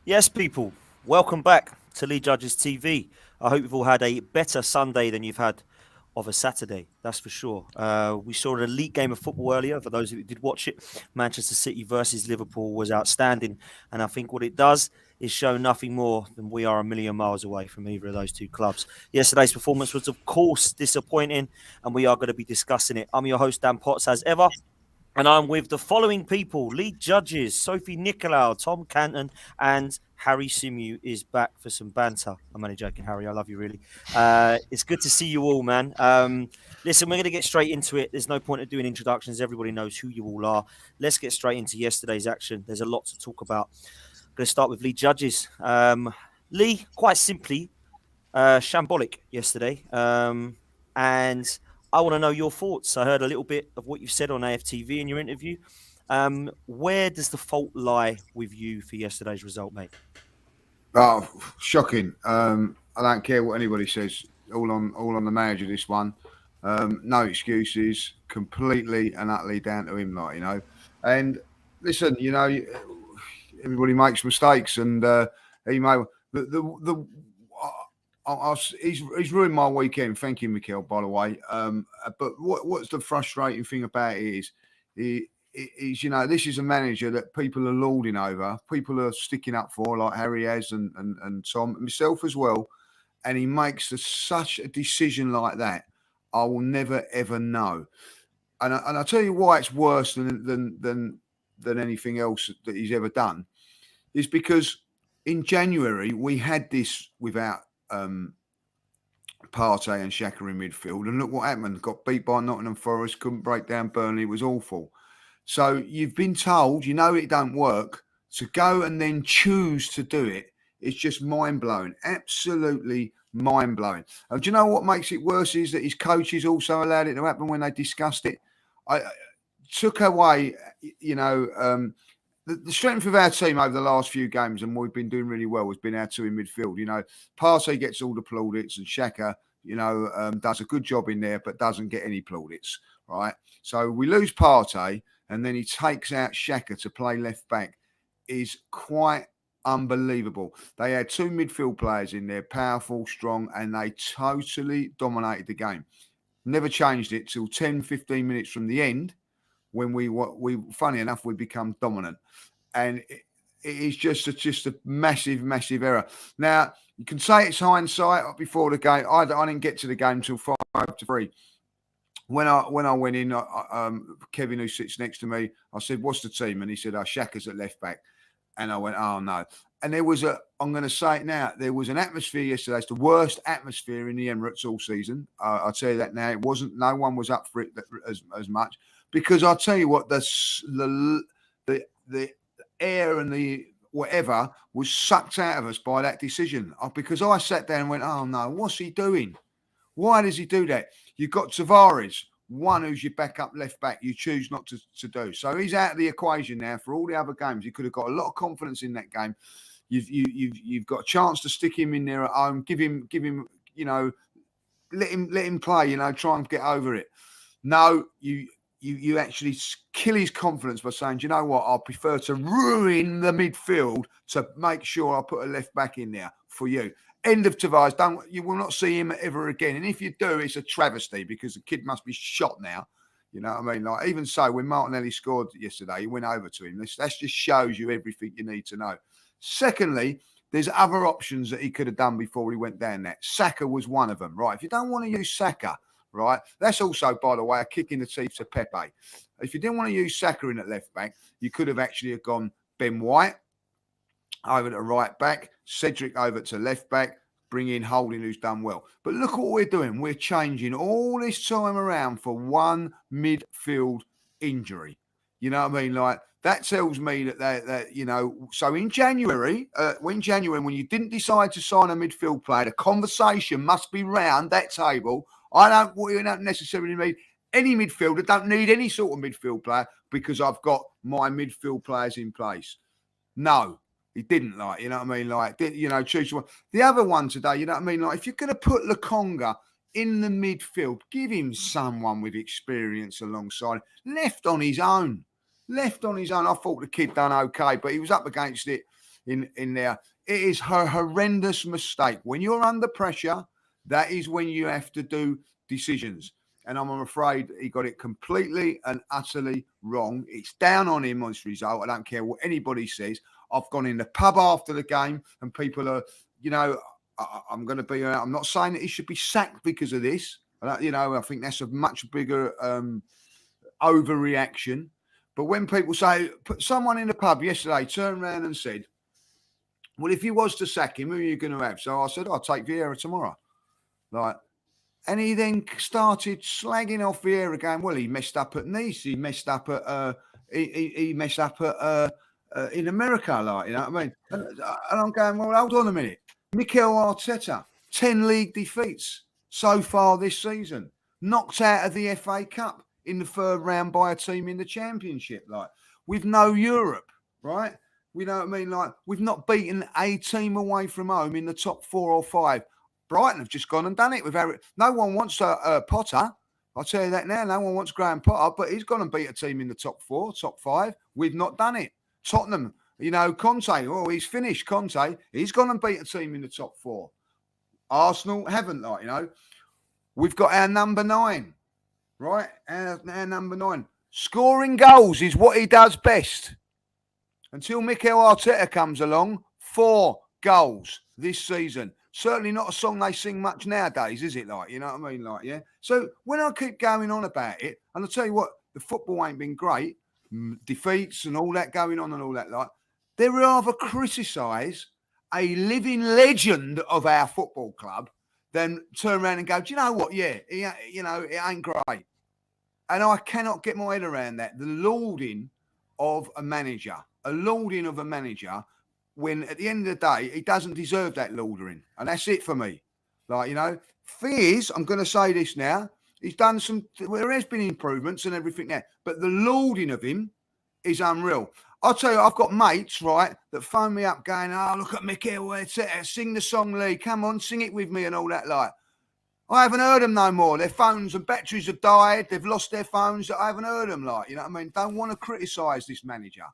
Yes, people, welcome back to Lee Judges TV. I hope you've all had a better Sunday than you've had of a Saturday, that's for sure. We saw an elite game of football earlier. For those who did watch it, Manchester City versus Liverpool was outstanding. And I think what it does is show nothing more than we are a million miles away from either of those two clubs. Yesterday's performance was, of course, disappointing, and we are going to be discussing it. I'm your host, Dan Potts, as ever. And I'm with the following people: lead judges, Sophie Nicolau, Tom Canton, and Harry Simu is back for some banter. I'm only joking, Harry. I love you, really. It's good to see you all, man. Listen, we're going to get straight into it. There's no point of doing introductions. Everybody knows who you all are. Let's get straight into yesterday's action. There's a lot to talk about. I'm going to start with lead judges. Lee, quite simply, shambolic yesterday. And I want to know your thoughts. I heard a little bit of what you said on AFTV in your interview. Where does the fault lie with you for yesterday's result, mate? Oh, shocking. I don't care what anybody says. All on the manager, this one. No excuses. Completely and utterly down to him, And listen, everybody makes mistakes, and he may the he's ruined my weekend. Thank you, Mikel, by the way. But what's the frustrating thing about it is is this is a manager that people are lording over, people are sticking up for, like Harry has and Tom and myself as well. And he makes such a decision like that. I will never ever know. And I'll tell you why it's worse than anything else that he's ever done. Is because in January we had this without Partey and Xhaka in midfield, and look what happened. Got beat by Nottingham Forest, couldn't break down Burnley. It was awful. So you've been told, it don't work, to go and then choose to do it. It's just mind-blowing, absolutely mind-blowing. And do you know what makes it worse is that his coaches also allowed it to happen when they discussed it. I took away, the strength of our team over the last few games, and we've been doing really well, has been our two in midfield. Partey gets all the plaudits, and Xhaka, does a good job in there, but doesn't get any plaudits, right? So we lose Partey, and then he takes out Xhaka to play left back, is quite unbelievable. They had two midfield players in there, powerful, strong, and they totally dominated the game. Never changed it till 10, 15 minutes from the end, when we funny enough, we become dominant. And it is just a massive, massive error. Now, you can say it's hindsight before the game. I didn't get to the game until 5-3. When I went in, Kevin, who sits next to me, I said, "What's the team?" And he said, Xhaka's at left back. And I went, "Oh, no." And I'm going to say it now, there was an atmosphere yesterday. It's the worst atmosphere in the Emirates all season. I'll tell you that now. It wasn't, no one was up for it as much. Because I'll tell you what, the air and the whatever was sucked out of us by that decision. Because I sat down and went, "Oh, no, what's he doing? Why does he do that?" You've got Tavares, one who's your backup left back, you choose not to do. So he's out of the equation now for all the other games. You could have got a lot of confidence in that game. You've got a chance to stick him in there at home, give him, let him play, try and get over it. No, you actually kill his confidence by saying, "Do you know what? I prefer to ruin the midfield to make sure I put a left back in there for you." End of Tavares. You will not see him ever again. And if you do, it's a travesty because the kid must be shot now. You know what I mean? Like, even so, when Martinelli scored yesterday, he went over to him. That just shows you everything you need to know. Secondly, there's other options that he could have done before he went down there. Saka was one of them, right? If you don't want to use Saka, right, that's also, by the way, a kick in the teeth to Pepe. If you didn't want to use Saka in at left back, you could have actually gone Ben White over to right back, Cedric over to left back, bring in Holding, who's done well. But look what we're doing. We're changing all this time around for one midfield injury. You know what I mean? Like, that tells me that so in January, when you didn't decide to sign a midfield player, the conversation must be round that table. We don't necessarily need any midfielder, don't need any sort of midfield player because I've got my midfield players in place. No, he didn't, choose one. The other one today, if you're going to put Lokonga in the midfield, give him someone with experience alongside, left on his own. I thought the kid done okay, but he was up against it. in there. It is her horrendous mistake. When you're under pressure, that is when you have to do decisions. And I'm afraid he got it completely and utterly wrong. It's down on him on this result. I don't care what anybody says. I've gone in the pub after the game and people are, I'm going to be, I'm not saying that he should be sacked because of this. I think that's a much bigger overreaction. But when people say, put someone in the pub yesterday turned around and said, well, if you was to sack him, who are you going to have? So I said, I'll take Vieira tomorrow. And he then started slagging off Vieira, going, well, he messed up at Nice. He messed up at, he messed up at, in America, you know what I mean? And I'm going, well, hold on a minute. Mikel Arteta, 10 league defeats so far this season, knocked out of the FA Cup in the third round by a team in the Championship, with no Europe, right? We know what I mean? We've not beaten a team away from home in the top 4 or 5. Brighton have just gone and done it with Harry. No one wants Potter. I'll tell you that now. No one wants Graham Potter, but he's gone and beat a team in the top 4, top 5. We've not done it. Tottenham, Conte, he's finished. Conte, he's gone and beat a team in the top 4. Arsenal haven't, We've got our number 9, right? Our number 9. Scoring goals is what he does best. Until Mikel Arteta comes along, 4 goals this season. Certainly not a song they sing much nowadays, is it? You know what I mean? Yeah. So when I keep going on about it, and I'll tell you what, the football ain't been great, defeats and all that going on and all that, they rather criticise a living legend of our football club than turn around and go, do you know what? Yeah, it ain't great. And I cannot get my head around that. The lauding of a manager, when at the end of the day, he doesn't deserve that laudering. And that's it for me. Fears, I'm going to say this now, he's done there has been improvements and everything there, but the lauding of him is unreal. I'll tell you, I've got mates, right, that phone me up going, look at Mikel, sing the song, Lee, come on, sing it with me and all that, I haven't heard them no more. Their phones and batteries have died. They've lost their phones. I haven't heard them, you know what I mean? Don't want to criticise this manager.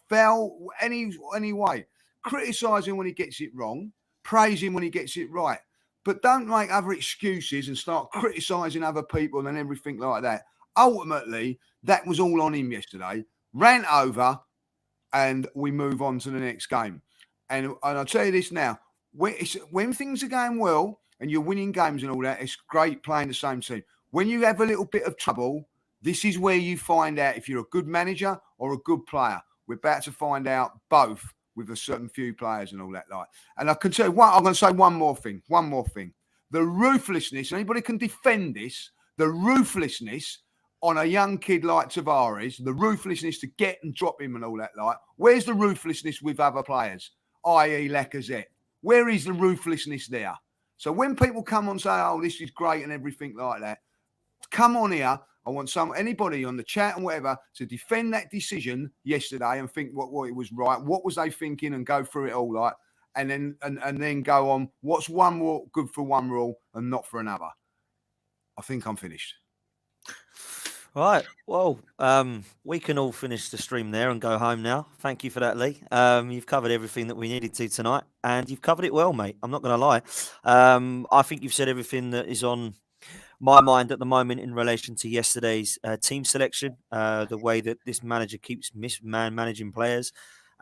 Fell any way. Criticise him when he gets it wrong. Praise him when he gets it right. But don't make other excuses and start criticising other people and everything like that. Ultimately, that was all on him yesterday. Ran over and we move on to the next game. And I'll tell you this now. When things are going well and you're winning games and all that, it's great playing the same team. When you have a little bit of trouble, this is where you find out if you're a good manager or a good player. We're about to find out both with a certain few players and all that. And I can tell you I'm going to say one more thing. The ruthlessness, anybody can defend this, the ruthlessness on a young kid like Tavares, the ruthlessness to get and drop him and all that. Where's the ruthlessness with other players, i.e. Lacazette? Where is the ruthlessness there? So when people come on and say, this is great and everything like that, come on here. I want anybody on the chat and whatever to defend that decision yesterday and think what it was right. What was they thinking and go through it all and then go on. What's one rule good for one rule and not for another? I think I'm finished. Right. Well, we can all finish the stream there and go home now. Thank you for that, Lee. You've covered everything that we needed to tonight, and you've covered it well, mate. I'm not going to lie. I think you've said everything that is on my mind at the moment in relation to yesterday's team selection, the way that this manager keeps mismanaging players,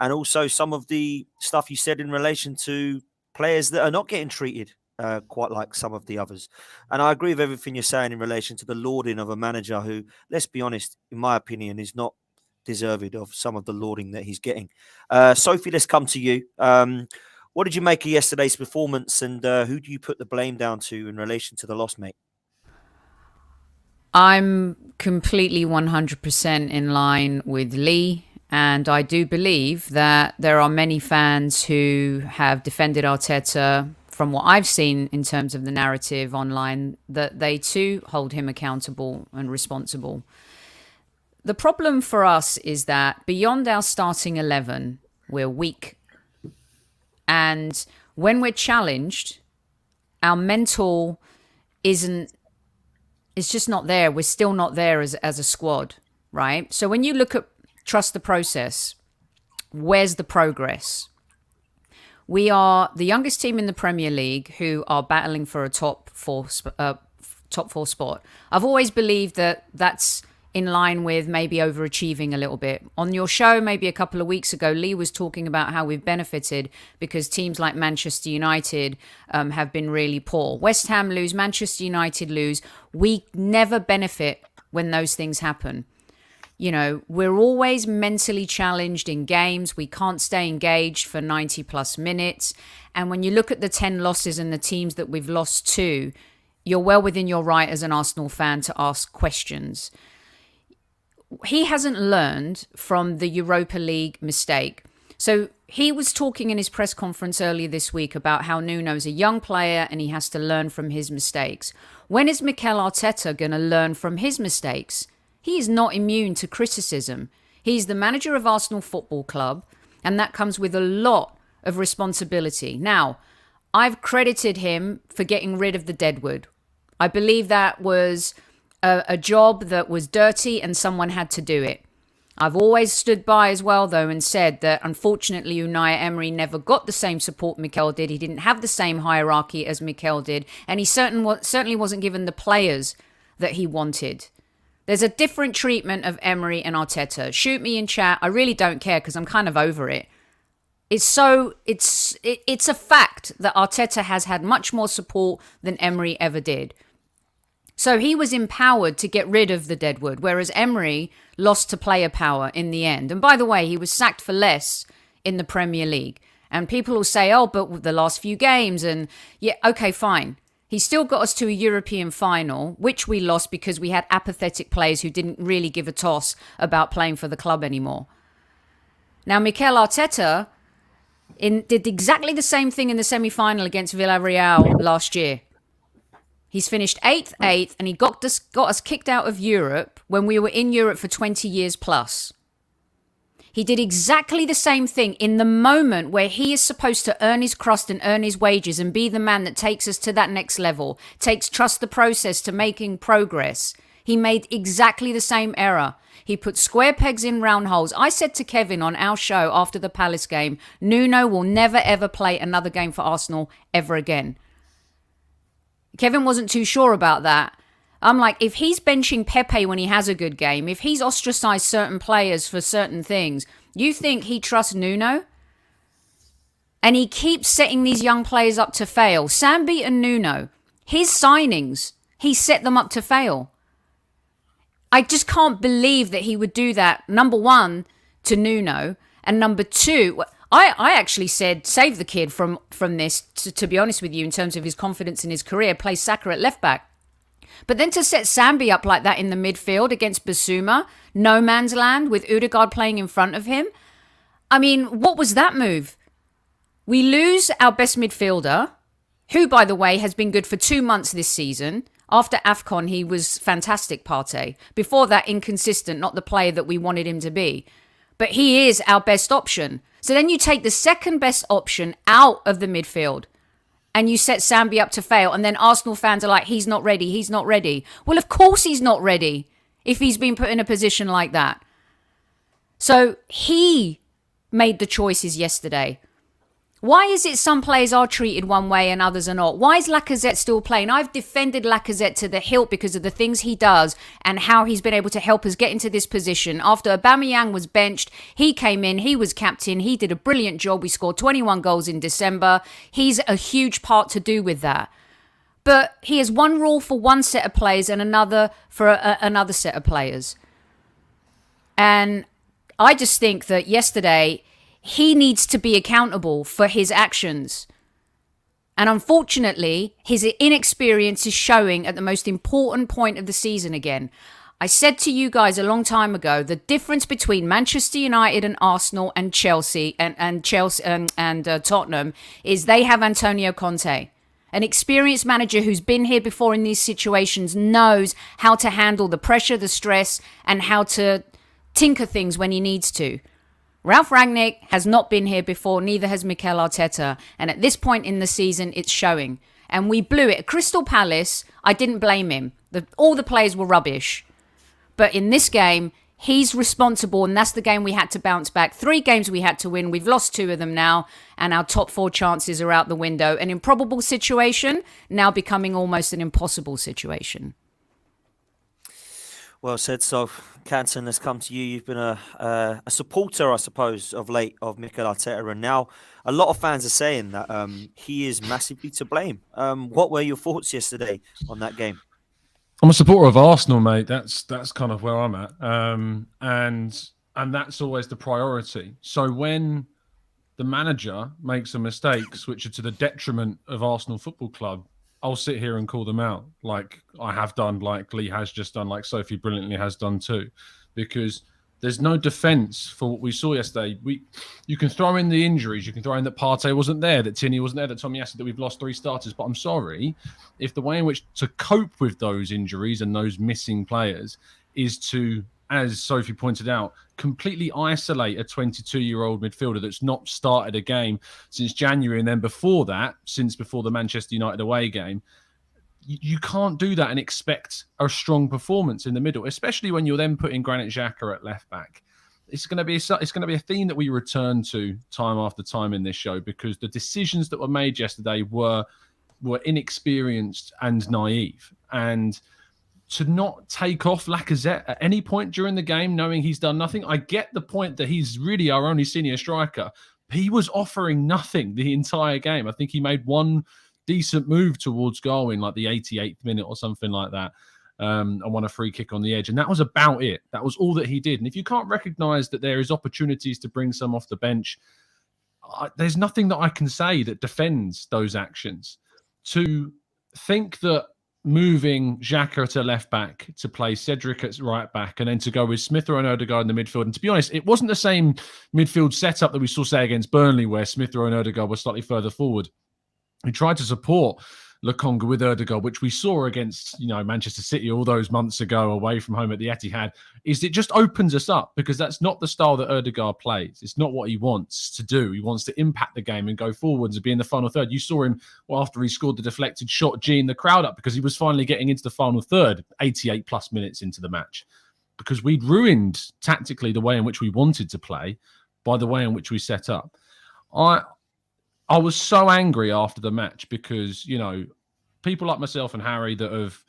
and also some of the stuff you said in relation to players that are not getting treated quite like some of the others. And I agree with everything you're saying in relation to the lauding of a manager who, let's be honest, in my opinion, is not deserving of some of the lauding that he's getting. Sophie, let's come to you. What did you make of yesterday's performance, and who do you put the blame down to in relation to the loss, mate? I'm completely 100% in line with Lee. And I do believe that there are many fans who have defended Arteta from what I've seen in terms of the narrative online, that they too hold him accountable and responsible. The problem for us is that beyond our starting 11, we're weak. And when we're challenged, our mental it's just not there. We're still not there as a squad, right? So when you look at trust the process, where's the progress? We are the youngest team in the Premier League who are battling for a top four spot. I've always believed that that's in line with maybe overachieving a little bit. On your show, maybe a couple of weeks ago, Lee was talking about how we've benefited because teams like Manchester United have been really poor. West Ham lose, Manchester United lose. We never benefit when those things happen. You know, we're always mentally challenged in games. We can't stay engaged for 90 plus minutes. And when you look at the 10 losses and the teams that we've lost to, you're well within your right as an Arsenal fan to ask questions. He hasn't learned from the Europa League mistake. So he was talking in his press conference earlier this week about how Nuno's a young player and he has to learn from his mistakes. When is Mikel Arteta going to learn from his mistakes? He is not immune to criticism. He's the manager of Arsenal Football Club, and that comes with a lot of responsibility. Now, I've credited him for getting rid of the Deadwood. I believe that was a job that was dirty and someone had to do it. I've always stood by as well, though, and said that unfortunately Unai Emery never got the same support Mikel did. He didn't have the same hierarchy as Mikel did, and he certainly wasn't given the players that he wanted. There's a different treatment of Emery and Arteta. Shoot me in chat. I really don't care because I'm kind of over it. It's a fact that Arteta has had much more support than Emery ever did. So he was empowered to get rid of the Deadwood, whereas Emery lost to player power in the end. And by the way, he was sacked for less in the Premier League. And people will say, oh, but the last few games and yeah, okay, fine. He still got us to a European final, which we lost because we had apathetic players who didn't really give a toss about playing for the club anymore. Now, Mikel Arteta did exactly the same thing in the semi-final against Villarreal last year. He's finished 8th, and he got us kicked out of Europe when we were in Europe for 20 years plus. He did exactly the same thing in the moment where he is supposed to earn his crust and earn his wages and be the man that takes us to that next level, trust the process to making progress. He made exactly the same error. He put square pegs in round holes. I said to Kevin on our show after the Palace game, Nuno will never ever play another game for Arsenal ever again. Kevin wasn't too sure about that. I'm like, if he's benching Pepe when he has a good game, if he's ostracized certain players for certain things, you think he trusts Nuno? And he keeps setting these young players up to fail. Sambi and Nuno, his signings, he set them up to fail. I just can't believe that he would do that, number one, to Nuno, and number two, I actually said, save the kid from this, to be honest with you, in terms of his confidence in his career, play Saka at left back. But then to set Sambi up like that in the midfield against Basuma, no man's land, with Odegaard playing in front of him. I mean, what was that move? We lose our best midfielder, who, by the way, has been good for 2 months this season. After AFCON, he was fantastic, Partey. Before that, inconsistent, not the player that we wanted him to be. But he is our best option. So then you take the second best option out of the midfield and you set Sambi up to fail. And then Arsenal fans are like, he's not ready. He's not ready. Well, of course he's not ready if he's been put in a position like that. So he made the choices yesterday. Why is it some players are treated one way and others are not? Why is Lacazette still playing? I've defended Lacazette to the hilt because of the things he does and how he's been able to help us get into this position. After Aubameyang was benched, he came in, he was captain, he did a brilliant job. We scored 21 goals in December. He's a huge part to do with that. But he has one rule for one set of players and another for another set of players. And I just think that yesterday, he needs to be accountable for his actions. And unfortunately, his inexperience is showing at the most important point of the season again. I said to you guys a long time ago, the difference between Manchester United and Arsenal and Chelsea and Tottenham is they have Antonio Conte. An experienced manager who's been here before in these situations knows how to handle the pressure, the stress, and how to tinker things when he needs to. Ralph Rangnick has not been here before, neither has Mikel Arteta. And at this point in the season, it's showing. And we blew it. At Crystal Palace, I didn't blame him. All the players were rubbish. But in this game, He's responsible, and that's the game we had to bounce back. 3 games we had to win. We've lost 2 of them now, and our top 4 chances are out the window. An improbable situation now becoming almost an impossible situation. Well said, so Canton, let's come to you. You've been a supporter, I suppose, of late of Mikel Arteta, and now a lot of fans are saying that he is massively to blame. What were your thoughts yesterday on that game? I'm a supporter of Arsenal, mate. That's kind of where I'm at, and that's always the priority. So when the manager makes a mistake, which are to the detriment of Arsenal Football Club, I'll sit here and call them out, like I have done, like Lee has just done, like Sophie brilliantly has done too, because there's no defence for what we saw yesterday. You can throw in the injuries, you can throw in that Partey wasn't there, that Tierney wasn't there, that Tommy Asu, that we've lost 3 starters. But I'm sorry, if the way in which to cope with those injuries and those missing players is to, as Sophie pointed out, completely isolate a 22-year-old midfielder that's not started a game since January, and then before that, since before the Manchester United away game, you can't do that and expect a strong performance in the middle, especially when you're then putting Granit Xhaka at left back. It's going to be a theme that we return to time after time in this show, because the decisions that were made yesterday were inexperienced and naive. And to not take off Lacazette at any point during the game, knowing he's done nothing. I get the point that he's really our only senior striker. He was offering nothing the entire game. I think he made one decent move towards goal in like the 88th minute or something like that, and won a free kick on the edge. And that was about it. That was all that he did. And if you can't recognise that there is opportunities to bring some off the bench, there's nothing that I can say that defends those actions. To think that moving Xhaka to left back, to play Cedric at right back, and then to go with Smith Rowe and Odegaard in the midfield. And to be honest, it wasn't the same midfield setup that we saw, say, against Burnley, where Smith Rowe and Odegaard were slightly further forward. He tried to support Lokonga with Odegaard, which we saw against, Manchester City all those months ago away from home at the Etihad. Is it just opens us up, because that's not the style that Odegaard plays. It's not what he wants to do. He wants to impact the game and go forwards and be in the final third. You saw him after he scored the deflected shot, geeing the crowd up because he was finally getting into the final third, 88 plus minutes into the match, because we'd ruined tactically the way in which we wanted to play by the way in which we set up. I was so angry after the match because, people like myself and Harry that have,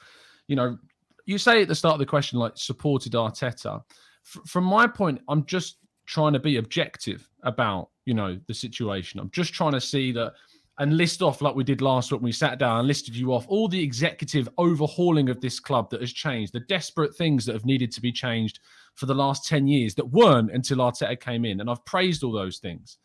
you say at the start of the question, like, supported Arteta. From my point, I'm just trying to be objective about, the situation. I'm just trying to see that and list off, like we did last week when we sat down and listed you off, all the executive overhauling of this club that has changed, the desperate things that have needed to be changed for the last 10 years that weren't until Arteta came in. And I've praised all those things.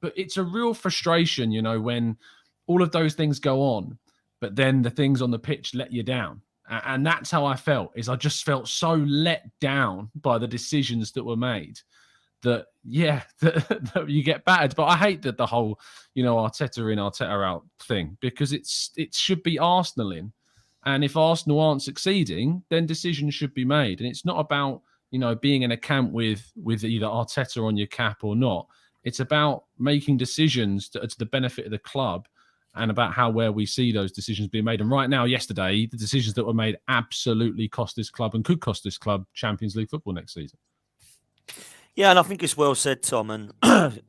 But it's a real frustration, when all of those things go on, but then the things on the pitch let you down. And that's how I felt, is I just felt so let down by the decisions that were made that you get battered. But I hate that the whole, Arteta in, Arteta out thing, because it should be Arsenal in. And if Arsenal aren't succeeding, then decisions should be made. And it's not about, being in a camp with either Arteta on your cap or not. It's about making decisions that are to the benefit of the club and about where we see those decisions being made. And right now, yesterday, the decisions that were made absolutely cost this club and could cost this club Champions League football next season. Yeah, and I think it's well said, Tom. And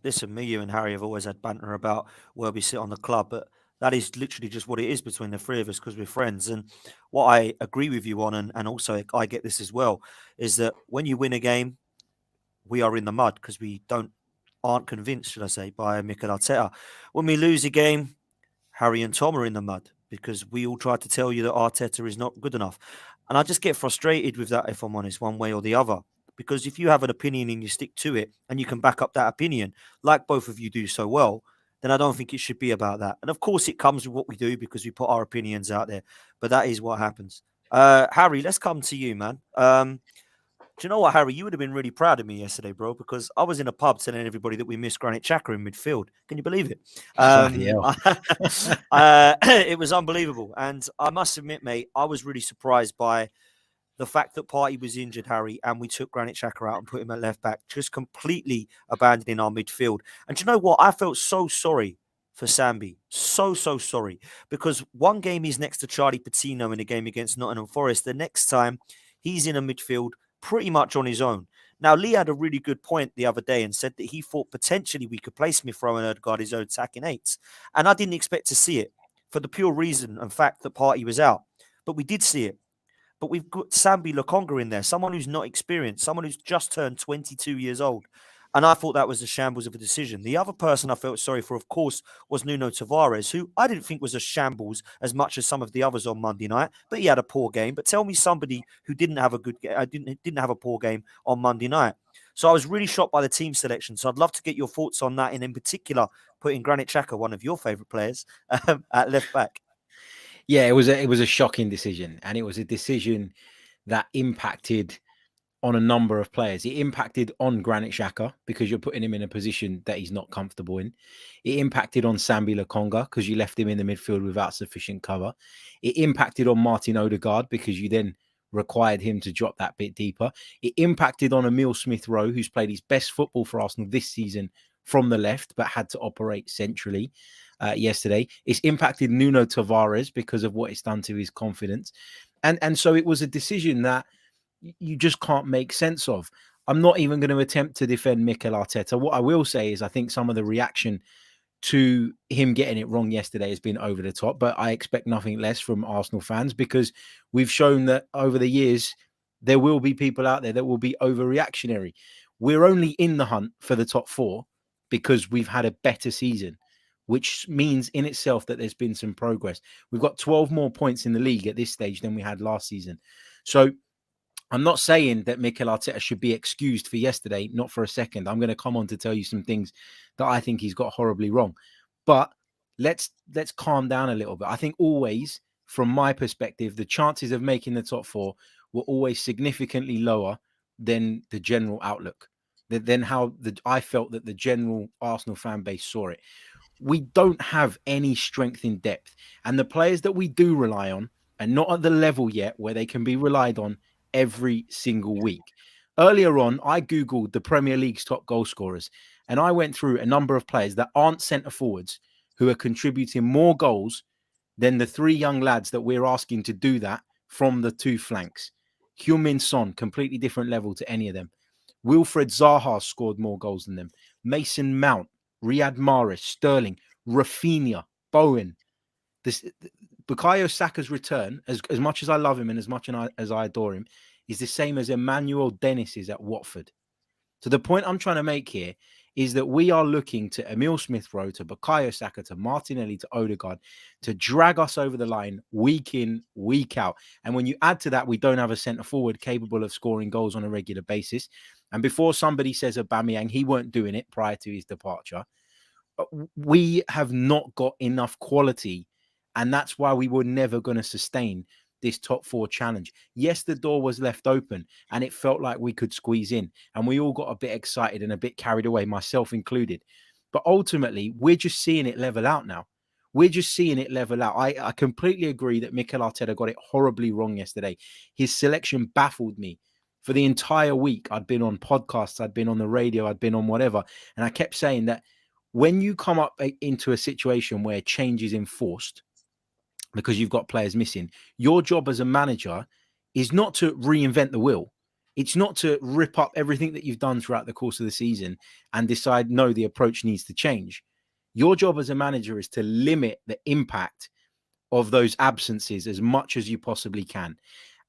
listen, me, you and Harry have always had banter about where we sit on the club, but that is literally just what it is between the three of us, because we're friends. And what I agree with you on, and also I get this as well, is that when you win a game, we are in the mud because we aren't convinced, should I say, by Mikel Arteta. When we lose a game, Harry and Tom are in the mud because we all try to tell you that Arteta is not good enough. And I just get frustrated with that, if I'm honest, one way or the other. Because if you have an opinion and you stick to it and you can back up that opinion, like both of you do so well, then I don't think it should be about that. And of course it comes with what we do because we put our opinions out there. But that is what happens. Harry, let's come to you, man. Do you know what, Harry? You would have been really proud of me yesterday, bro, because I was in a pub telling everybody that we missed Granit Xhaka in midfield. Can you believe it? It was unbelievable. And I must admit, mate, I was really surprised by the fact that Partey was injured, Harry, and we took Granit Xhaka out and put him at left back, just completely abandoning our midfield. And do you know what? I felt so sorry for Sambi. So sorry. Because one game he's next to Charlie Patino in a game against Nottingham Forest. The next time he's in a midfield pretty much on his own. Now, Lee had a really good point the other day and said that he thought potentially we could play Smith Rowe and Odegaard his own attacking eights. And I didn't expect to see it for the pure reason and fact that Partey was out. But we did see it. But we've got Sambi Lokonga in there, someone who's not experienced, someone who's just turned 22 years old. And I thought that was a shambles of a decision. The other person I felt sorry for, of course, was Nuno Tavares, who I didn't think was a shambles as much as some of the others on Monday night, but he had a poor game. But tell me somebody who didn't have a good game, didn't have a poor game on Monday night. So I was really shocked by the team selection. So I'd love to get your thoughts on that, and in particular, putting Granit Xhaka, one of your favourite players, at left back. Yeah, it was a shocking decision, and it was a decision that impacted on a number of players. It impacted on Granit Xhaka because you're putting him in a position that he's not comfortable in. It impacted on Sambi Lokonga because you left him in the midfield without sufficient cover. It impacted on Martin Odegaard because you then required him to drop that bit deeper. It impacted on Emile Smith-Rowe, who's played his best football for Arsenal this season from the left, but had to operate centrally yesterday. It's impacted Nuno Tavares because of what it's done to his confidence. And so it was a decision that you just can't make sense of. I'm not even going to attempt to defend Mikel Arteta. What I will say is I think some of the reaction to him getting it wrong yesterday has been over the top, but I expect nothing less from Arsenal fans because we've shown that over the years, there will be people out there that will be overreactionary. We're only in the hunt for the top four because we've had a better season, which means in itself that there's been some progress. We've got 12 more points in the league at this stage than we had last season. So I'm not saying that Mikel Arteta should be excused for yesterday, not for a second. I'm going to come on to tell you some things that I think he's got horribly wrong. But let's calm down a little bit. I think always, from my perspective, the chances of making the top four were always significantly lower than the general outlook, than how I felt that the general Arsenal fan base saw it. We don't have any strength in depth. And the players that we do rely on are not at the level yet where they can be relied on every single week. Earlier on, I Googled the Premier League's top goal scorers, and I went through a number of players that aren't centre forwards who are contributing more goals than the three young lads that we're asking to do that from the two flanks. Heung-min Son, completely different level to any of them. Wilfred Zaha scored more goals than them. Mason Mount, Riyad Mahrez, Sterling, Rafinha, Bowen. Bukayo Saka's return, as much as I love him and as much as I adore him, is the same as Emmanuel Dennis's at Watford. So the point I'm trying to make here is that we are looking to Emile Smith-Rowe, to Bukayo Saka, to Martinelli, to Odegaard, to drag us over the line week in, week out. And when you add to that, we don't have a centre-forward capable of scoring goals on a regular basis. And before somebody says Aubameyang, he weren't doing it prior to his departure. We have not got enough quality. And that's why we were never going to sustain this top four challenge. Yes, the door was left open and it felt like we could squeeze in. And we all got a bit excited and a bit carried away, myself included. But ultimately, we're just seeing it level out now. We're just seeing it level out. I completely agree that Mikel Arteta got it horribly wrong yesterday. His selection baffled me. For the entire week, I'd been on podcasts, I'd been on the radio, I'd been on whatever. And I kept saying that when you come up into a situation where change is enforced, because you've got players missing, your job as a manager is not to reinvent the wheel. It's not to rip up everything that you've done throughout the course of the season and decide, no, the approach needs to change. Your job as a manager is to limit the impact of those absences as much as you possibly can.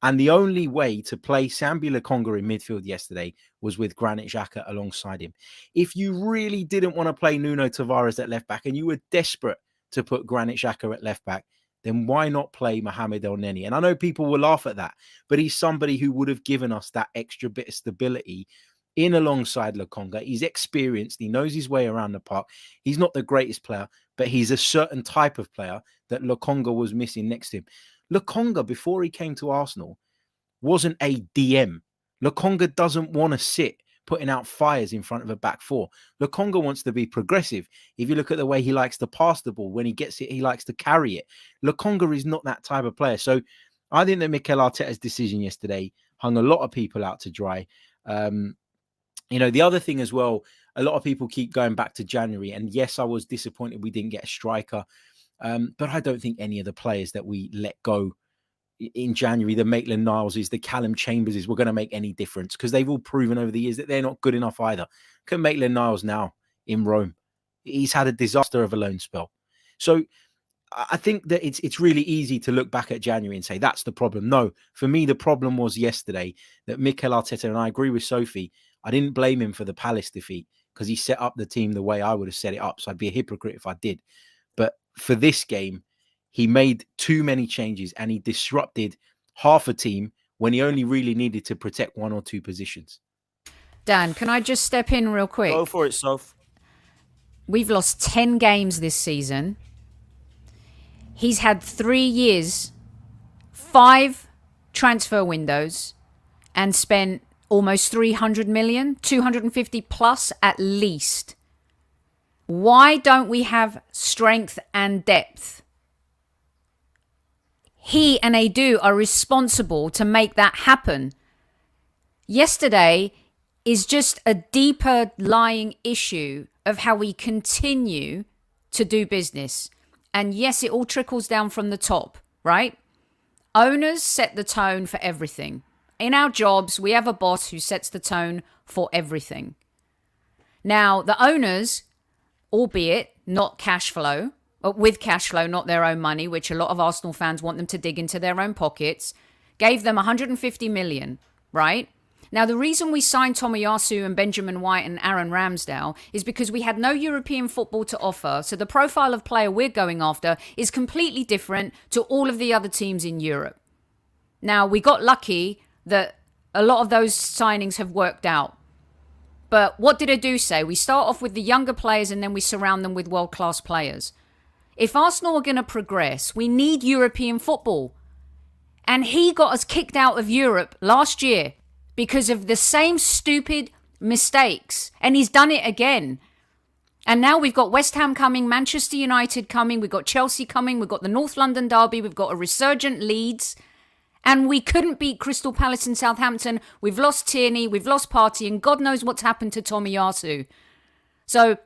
And the only way to play Sambi Lokonga in midfield yesterday was with Granit Xhaka alongside him. If you really didn't want to play Nuno Tavares at left back and you were desperate to put Granit Xhaka at left back, then why not play Mohamed Elneny? And I know people will laugh at that, but he's somebody who would have given us that extra bit of stability in alongside Lokonga. He's experienced. He knows his way around the park. He's not the greatest player, but he's a certain type of player that Lokonga was missing next to him. Lokonga, before he came to Arsenal, wasn't a DM. Lokonga doesn't want to sit putting out fires in front of a back four. Lokonga wants to be progressive. If you look at the way he likes to pass the ball, when he gets it, he likes to carry it. Lokonga is not that type of player. So I think that Mikel Arteta's decision yesterday hung a lot of people out to dry. The other thing as well, a lot of people keep going back to January. And yes, I was disappointed we didn't get a striker. But I don't think any of the players that we let go in January, the Maitland-Nileses, the Callum Chamberses were going to make any difference, because they've all proven over the years that they're not good enough either. Look at Maitland-Niles now in Rome. He's had a disaster of a loan spell. So I think that it's really easy to look back at January and say that's the problem. No, for me, the problem was yesterday that Mikel Arteta, and I agree with Sophie, I didn't blame him for the Palace defeat because he set up the team the way I would have set it up. So I'd be a hypocrite if I did. But for this game, he made too many changes and he disrupted half a team when he only really needed to protect one or two positions. Dan, can I just step in real quick? Go for it, Soph. We've lost 10 games this season. He's had 3 years, 5 transfer windows, and spent almost 300 million, 250 plus at least. Why don't we have strength and depth? He and Edu are responsible to make that happen. Yesterday is just a deeper lying issue of how we continue to do business. And yes, it all trickles down from the top, right? Owners set the tone for everything. In our jobs, we have a boss who sets the tone for everything. Now, the owners, albeit not cash flow, with cash flow, not their own money, which a lot of Arsenal fans want them to dig into their own pockets, gave them 150 million, right? Now, the reason we signed Tomiyasu and Benjamin White and Aaron Ramsdale is because we had no European football to offer. So the profile of player we're going after is completely different to all of the other teams in Europe. Now, we got lucky that a lot of those signings have worked out. But what did Edu say? We start off with the younger players and then we surround them with world-class players. If Arsenal are going to progress, we need European football. And he got us kicked out of Europe last year because of the same stupid mistakes. And he's done it again. And now we've got West Ham coming, Manchester United coming, we've got Chelsea coming, we've got the North London derby, we've got a resurgent Leeds. And we couldn't beat Crystal Palace and Southampton. We've lost Tierney, we've lost Partey, and God knows what's happened to Tomiyasu. So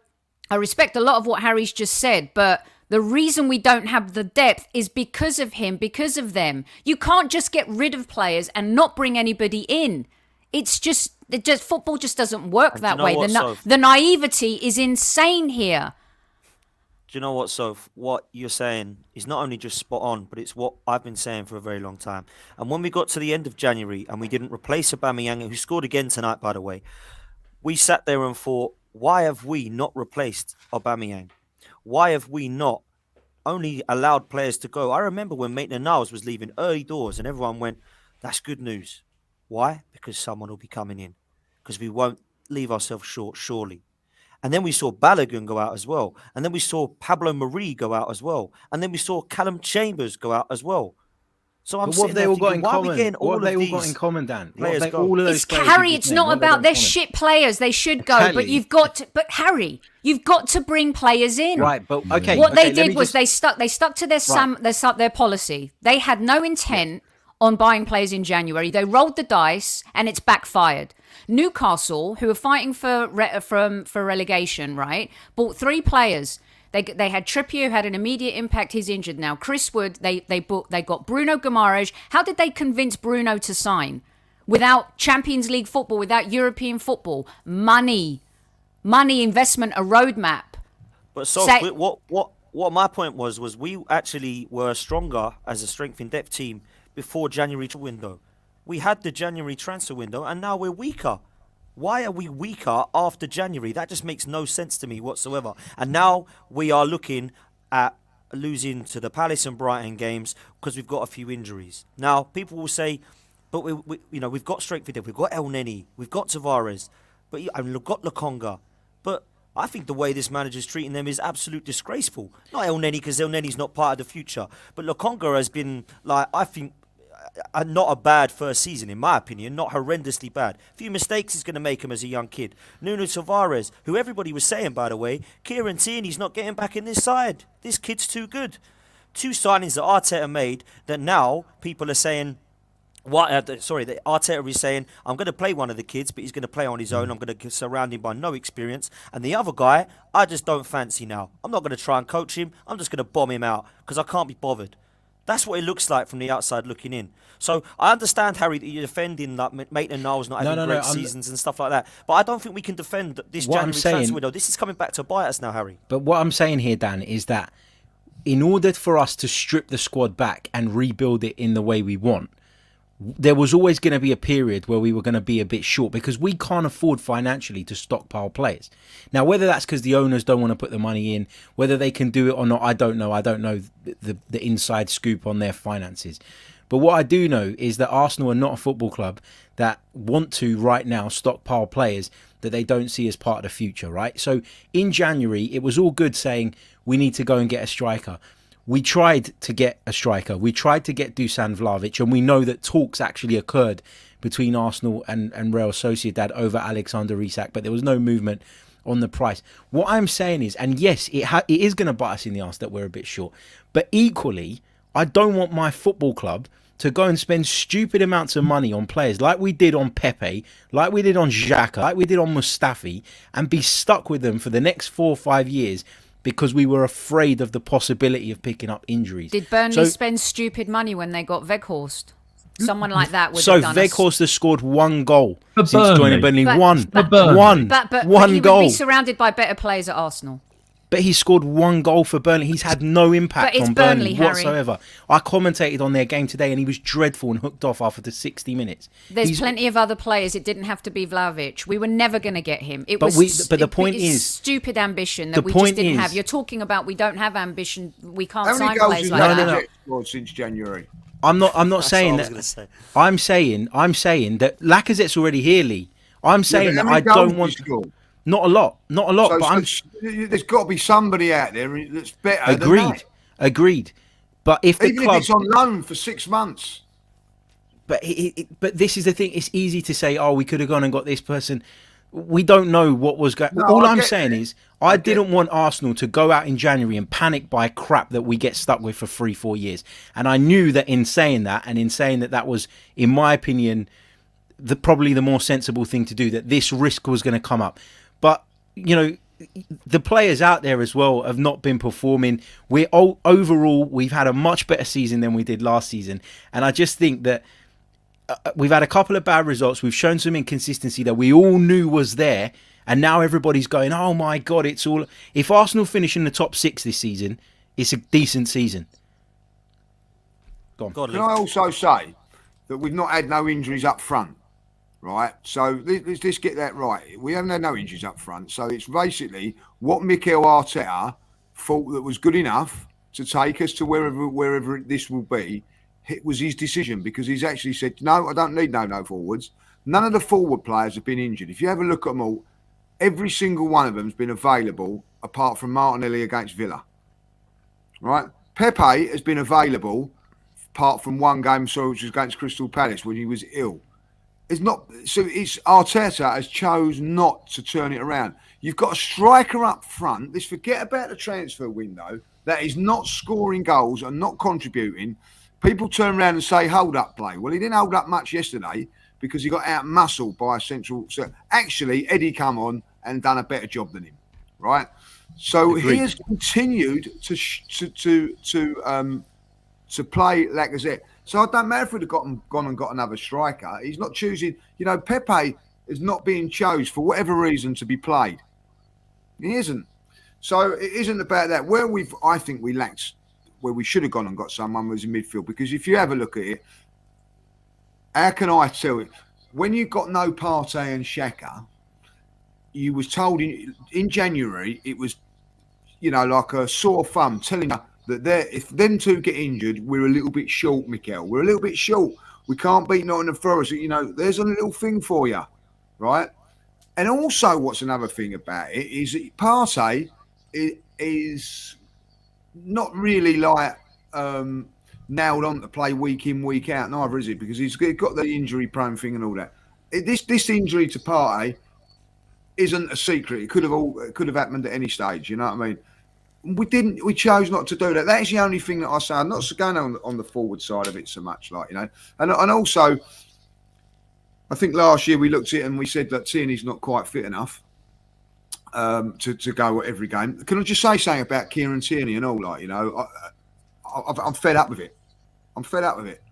I respect a lot of what Harry's just said, but the reason we don't have the depth is because of him, because of them. You can't just get rid of players and not bring anybody in. It's just football just doesn't work that way. The naivety is insane here. Do you know what, Soph? What you're saying is not only just spot on, but it's what I've been saying for a very long time. And when we got to the end of January and we didn't replace Aubameyang, who scored again tonight, by the way, we sat there and thought, why have we not replaced Aubameyang? Why have we not only allowed players to go? I remember when Maitland-Niles was leaving early doors and everyone went, that's good news. Why? Because someone will be coming in. Because we won't leave ourselves short, surely. And then we saw Balogun go out as well. And then we saw Pablo Mari go out as well. And then we saw Callum Chambers go out as well. So I'm what have they all got in common? What have they all got in common, Dan? It's Harry. It's not about their shit players. They should go, but you've got to. But Harry, you've got to bring players in. Right, but okay. What they did was they stuck to their policy. They had no intent on buying players in January. They rolled the dice and it's backfired. Newcastle, who are fighting for relegation, right, bought 3 players. They had Trippier, who had an immediate impact. He's injured now. Chris Wood, they got Bruno Guimaraes. How did they convince Bruno to sign? Without Champions League football, without European football, money, investment, a roadmap. But so what my point was we actually were stronger as a strength in depth team before January window. We had the January transfer window and now we're weaker. Why are we weaker after January? That just makes no sense to me whatsoever. And now we are looking at losing to the Palace and Brighton games because we've got a few injuries. Now, people will say, but we've got strength in depth. We've got El Neni. We've got Tavares. And we've got Lokonga. But I think the way this manager's treating them is absolute disgraceful. Not El Neni, because El Neni's not part of the future. But Lokonga has been, I think, not a bad first season, in my opinion. Not horrendously bad. A few mistakes he's going to make him as a young kid. Nuno Tavares, who everybody was saying, by the way, Kieran Tierney's not getting back in this side. This kid's too good. 2 signings that Arteta made that now people are saying, that Arteta is saying, I'm going to play one of the kids, but he's going to play on his own. I'm going to surround him by no experience. And the other guy, I just don't fancy now. I'm not going to try and coach him. I'm just going to bomb him out because I can't be bothered. That's what it looks like from the outside looking in. So I understand, Harry, that you're defending like Maitland-Niles not having great seasons and stuff like that. But I don't think we can defend this January transfer window. This is coming back to bite us now, Harry. But what I'm saying here, Dan, is that in order for us to strip the squad back and rebuild it in the way we want, there was always going to be a period where we were going to be a bit short because we can't afford financially to stockpile players. Now, whether that's because the owners don't want to put the money in, whether they can do it or not, I don't know. I don't know the inside scoop on their finances. But what I do know is that Arsenal are not a football club that want to right now stockpile players that they don't see as part of the future, right? So in January, it was all good saying we need to go and get a striker. We tried to get a striker. We tried to get Dusan Vlahovic, and we know that talks actually occurred between Arsenal and Real Sociedad over Alexander Isak, but there was no movement on the price. What I'm saying is, and yes, it is going to bite us in the arse that we're a bit short, but equally, I don't want my football club to go and spend stupid amounts of money on players like we did on Pepe, like we did on Xhaka, like we did on Mustafi, and be stuck with them for the next 4 or 5 years because we were afraid of the possibility of picking up injuries. Did Burnley spend stupid money when they got Weghorst? Someone like that would have done Weghorst has scored 1 goal since Burnley. joining Burnley. But One he goal. would be surrounded by better players at Arsenal. But he scored 1 goal for Burnley. He's had no impact on Burnley whatsoever. I commentated on their game today and he was dreadful and hooked off after the 60 minutes. There's plenty of other players. It didn't have to be Vlahovic. We were never going to get him. But the point is, stupid ambition that we just didn't have. You're talking about we don't have ambition. We can't sign players like that. No. Since January. I'm not saying that. I'm saying that Lacazette's already here, Lee. I'm saying that I don't want. Not a lot. So, but there's got to be somebody out there that's better. Agreed. But if the even club, if it's on loan for 6 months. But this is the thing. It's easy to say, oh, we could have gone and got this person. We don't know what was going. No, All I'm saying is, I didn't want Arsenal to go out in January and panic by crap that we get stuck with for 3-4 years. And I knew that in saying that was, in my opinion, probably the more sensible thing to do. That this risk was going to come up. But, you know, the players out there as well have not been performing. Overall, we've had a much better season than we did last season. And I just think that we've had a couple of bad results. We've shown some inconsistency that we all knew was there. And now everybody's going, oh, my God, it's all... If Arsenal finish in the top 6 this season, it's a decent season. Go on. Can I also say that we've not had no injuries up front? Right, so let's get that right. We haven't had no injuries up front, so it's basically what Mikel Arteta thought that was good enough to take us to wherever this will be. It was his decision because he's actually said, no, I don't need no forwards. None of the forward players have been injured. If you have a look at them all, every single one of them has been available apart from Martinelli against Villa. Right, Pepe has been available apart from one game, which was against Crystal Palace when he was ill. It's Arteta has chose not to turn it around. You've got a striker up front. Let's forget about the transfer window that is not scoring goals and not contributing. People turn around and say, hold up play. Well, he didn't hold up much yesterday because he got out-muscled by a central... Actually, Eddie come on and done a better job than him, right? So Agreed. He has continued to play Lacazette. So it don't matter if we'd have gone and got another striker. He's not choosing. You know, Pepe is not being chose for whatever reason to be played. He isn't. So it isn't about that. I think we lacked, where we should have gone and got someone was in midfield. Because if you have a look at it, how can I tell you? When you got no Partey and Xhaka, you was told in January, it was, you know, like a sore thumb telling you, that if them two get injured, we're a little bit short, Mikel. We're a little bit short. We can't beat Nottingham Forest. You know, there's a little thing for you, right? And also, what's another thing about it is that Partey is not really like nailed on to play week in, week out, neither is it? Because he's got the injury-prone thing and all that. This injury to Partey isn't a secret. It could have happened at any stage. You know what I mean? We chose not to do that. That's the only thing that I say. I'm not going on the forward side of it so much, like, you know. And also, I think last year we looked at it and we said that Tierney's not quite fit enough to go at every game. Can I just say something about Kieran Tierney and all, like, you know, I'm fed up with it. I'm fed up with it.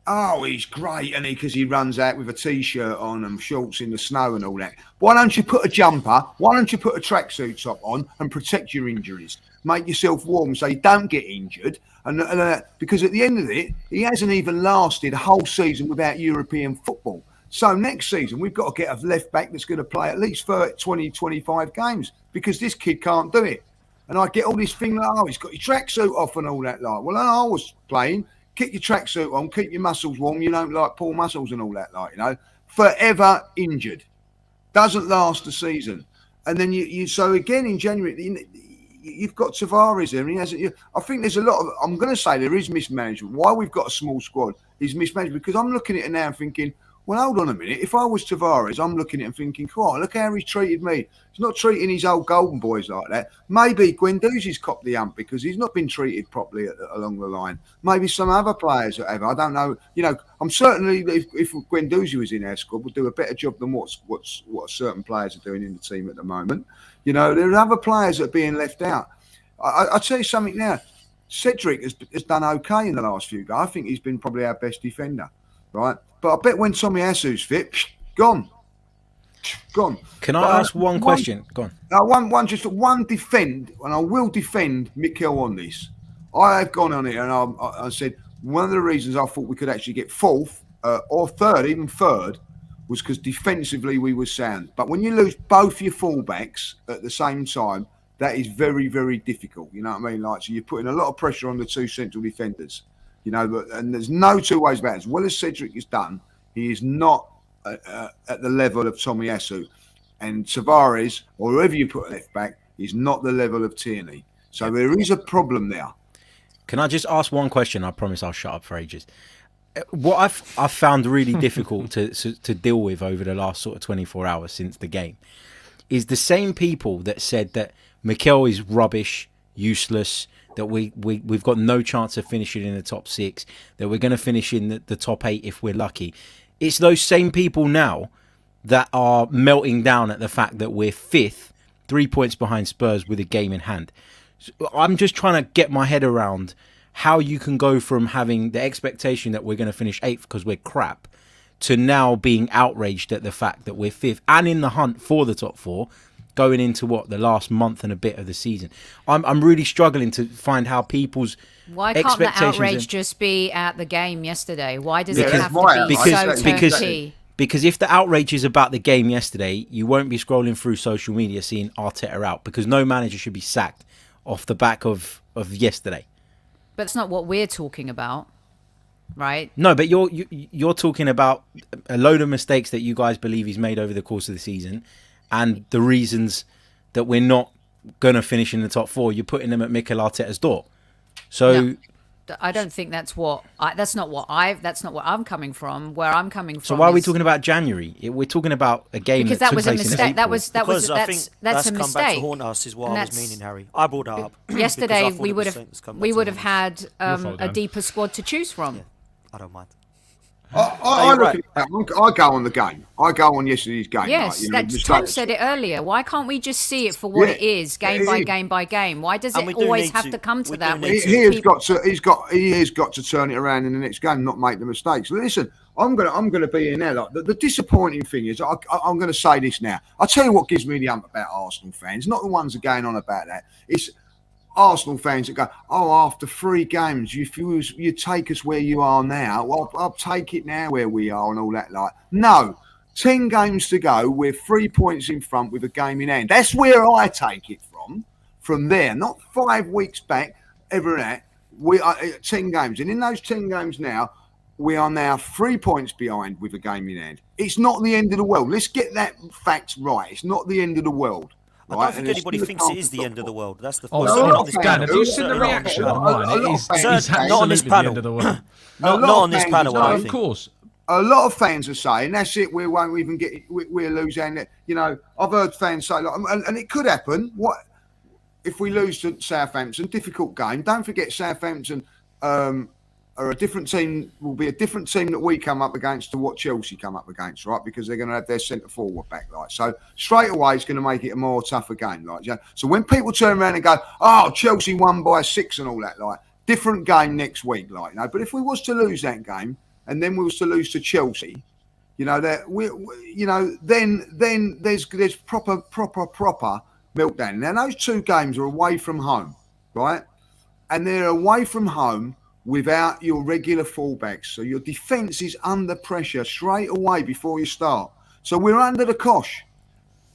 Oh, he's great, and because he runs out with a t-shirt on and shorts in the snow and all that. Why don't you put a jumper? Why don't you put a tracksuit top on and protect your injuries? Make yourself warm so you don't get injured. And because at the end of it, he hasn't even lasted a whole season without European football. So next season, we've got to get a left back that's going to play at least 20, 25 games because this kid can't do it. And I get all this thing like, oh, he's got your tracksuit off and all that. Like, well, I was playing. Keep your tracksuit on, keep your muscles warm. You don't like pull muscles and all that, like, you know. Forever injured. Doesn't last the season. And then so again in January, you've got Tavares there, and he hasn't. I think there's a lot of, I'm going to say there is mismanagement. Why we've got a small squad is mismanagement, because I'm looking at it now and thinking, well, hold on a minute. If I was Tavares, I'm looking at it and thinking, oh, look how he's treated me. He's not treating his old golden boys like that. Maybe Guendouzi's copped the hump because he's not been treated properly along the line. Maybe some other players, whatever. I don't know. You know, I'm certainly, if Guendouzi was in our squad, would do a better job than what certain players are doing in the team at the moment. You know, there are other players that are being left out. I'll tell you something now. Cedric has done okay in the last few games. I think he's been probably our best defender, right? But I bet when Tommy Asu's fit, gone. Can I ask one question? Go on. Just one defend, and I will defend Mikel on this. I have gone on it, and I said one of the reasons I thought we could actually get fourth or third, even third, was because defensively we were sound. But when you lose both your fullbacks at the same time, that is very, very difficult. You know what I mean? Like, so you're putting a lot of pressure on the two central defenders. You know, and there's no two ways about it. As well as Cedric has done, he is not at the level of Tommy Asu. And Tavares, or whoever you put left back, is not the level of Tierney. So there is a problem there. Can I just ask one question? I promise I'll shut up for ages. What I've found really difficult to deal with over the last sort of 24 hours since the game is the same people that said that Mikel is rubbish, useless, that we've got no chance of finishing in the top 6, that we're going to finish in the top 8 if we're lucky. It's those same people now that are melting down at the fact that we're 5th, 3 points behind Spurs with a game in hand. So I'm just trying to get my head around how you can go from having the expectation that we're going to finish 8th because we're crap to now being outraged at the fact that we're 5th and in the hunt for the top 4 going into the last month and a bit of the season. I'm really struggling to find how people's Why can't the outrage just be at the game yesterday? Why does it have to be so key? Because if the outrage is about the game yesterday, you won't be scrolling through social media seeing Arteta out, because no manager should be sacked off the back of yesterday. But it's not what we're talking about, right? No, but you're talking about a load of mistakes that you guys believe he's made over the course of the season, and the reasons that we're not going to finish in the top 4. You're putting them at Mikel Arteta's door. So no, I don't think that's not what I'm coming from. Where I'm coming from. So why are we talking about January? We're talking about a game because that was took a place mistake. in That's a that's come mistake. back to haunt us, is what I was meaning, Harry. I brought that up. Yesterday we would have had a deeper squad to choose from. Yeah, I don't mind. I go on the game. I go on yesterday's game. Yes, Tom said it earlier. Why can't we just see it for what it is, game by game by game? Why does it always have to come to that? He has got to turn it around in the next game, not make the mistakes. Listen, I'm gonna be in there. Like, the disappointing thing is, I'm going to say this now. I'll tell you what gives me the hump about Arsenal fans. Not the ones that are going on about that. It's Arsenal fans that go, oh, after 3 games, you take us where you are now. Well, I'll take it now where we are and all that. Like, no, 10 games to go. We're 3 points in front with a game in hand. That's where I take it from there, not 5 weeks back, ever that. We are 10 games. And in those 10 games now, we are now 3 points behind with a game in hand. It's not the end of the world. Let's get that fact right. It's not the end of the world. I don't think anybody thinks it is the end of the world. That's the point. Dan, have you seen the reaction online? It is not on this panel. The end of the world. Not on this panel. No, of course. A lot of fans are saying that's it. We won't even get. We're losing. You know, I've heard fans say, and it could happen. What if we lose to Southampton? Difficult game. Don't forget, Southampton are a different team. Will be a different team that we come up against to what Chelsea come up against, right? Because they're going to have their centre forward back, like so. Straight away, it's going to make it a more tougher game, like. So when people turn around and go, "Oh, Chelsea won by 6" and all that, like, different game next week, like, you know. But if we was to lose that game and then we was to lose to Chelsea, you know, that then there's proper meltdown. Now those two games are away from home, right? And they're away from home without your regular fullbacks. So your defence is under pressure straight away before you start. So we're under the cosh.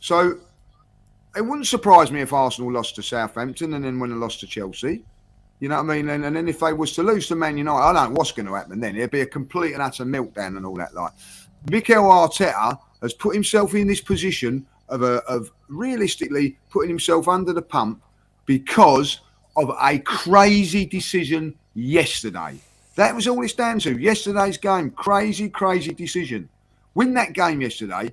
So it wouldn't surprise me if Arsenal lost to Southampton and then when they lost to Chelsea. You know what I mean? And then if they was to lose to Man United, I don't know what's going to happen then. It'd be a complete and utter meltdown and all that. Like, Mikel Arteta has put himself in this position of realistically putting himself under the pump because of a crazy decision yesterday. That was all it's down to. Yesterday's game, crazy decision. Win that game yesterday,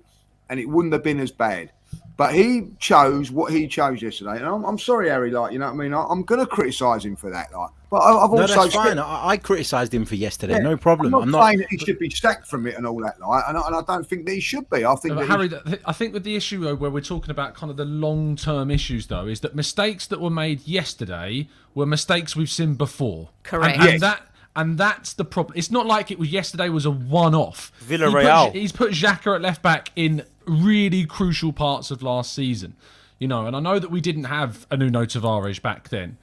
and it wouldn't have been as bad. But he chose what he chose yesterday, and I'm sorry, Harry. Like, you know what I mean? I'm going to criticise him for that. Like, but I've also that's fine. I criticised him for yesterday. Yeah, no problem. I'm not saying that he should be sacked from it and all that. Like, and I don't think that he should be. I think that Harry, I think with the issue though, where we're talking about kind of the long-term issues, though, is that mistakes that were made yesterday were mistakes we've seen before. Correct. And that's the problem. It's not like it was yesterday was a one-off. Villarreal. He's put Xhaka at left back in really crucial parts of last season, you know. And I know that we didn't have a Nuno Tavares back then,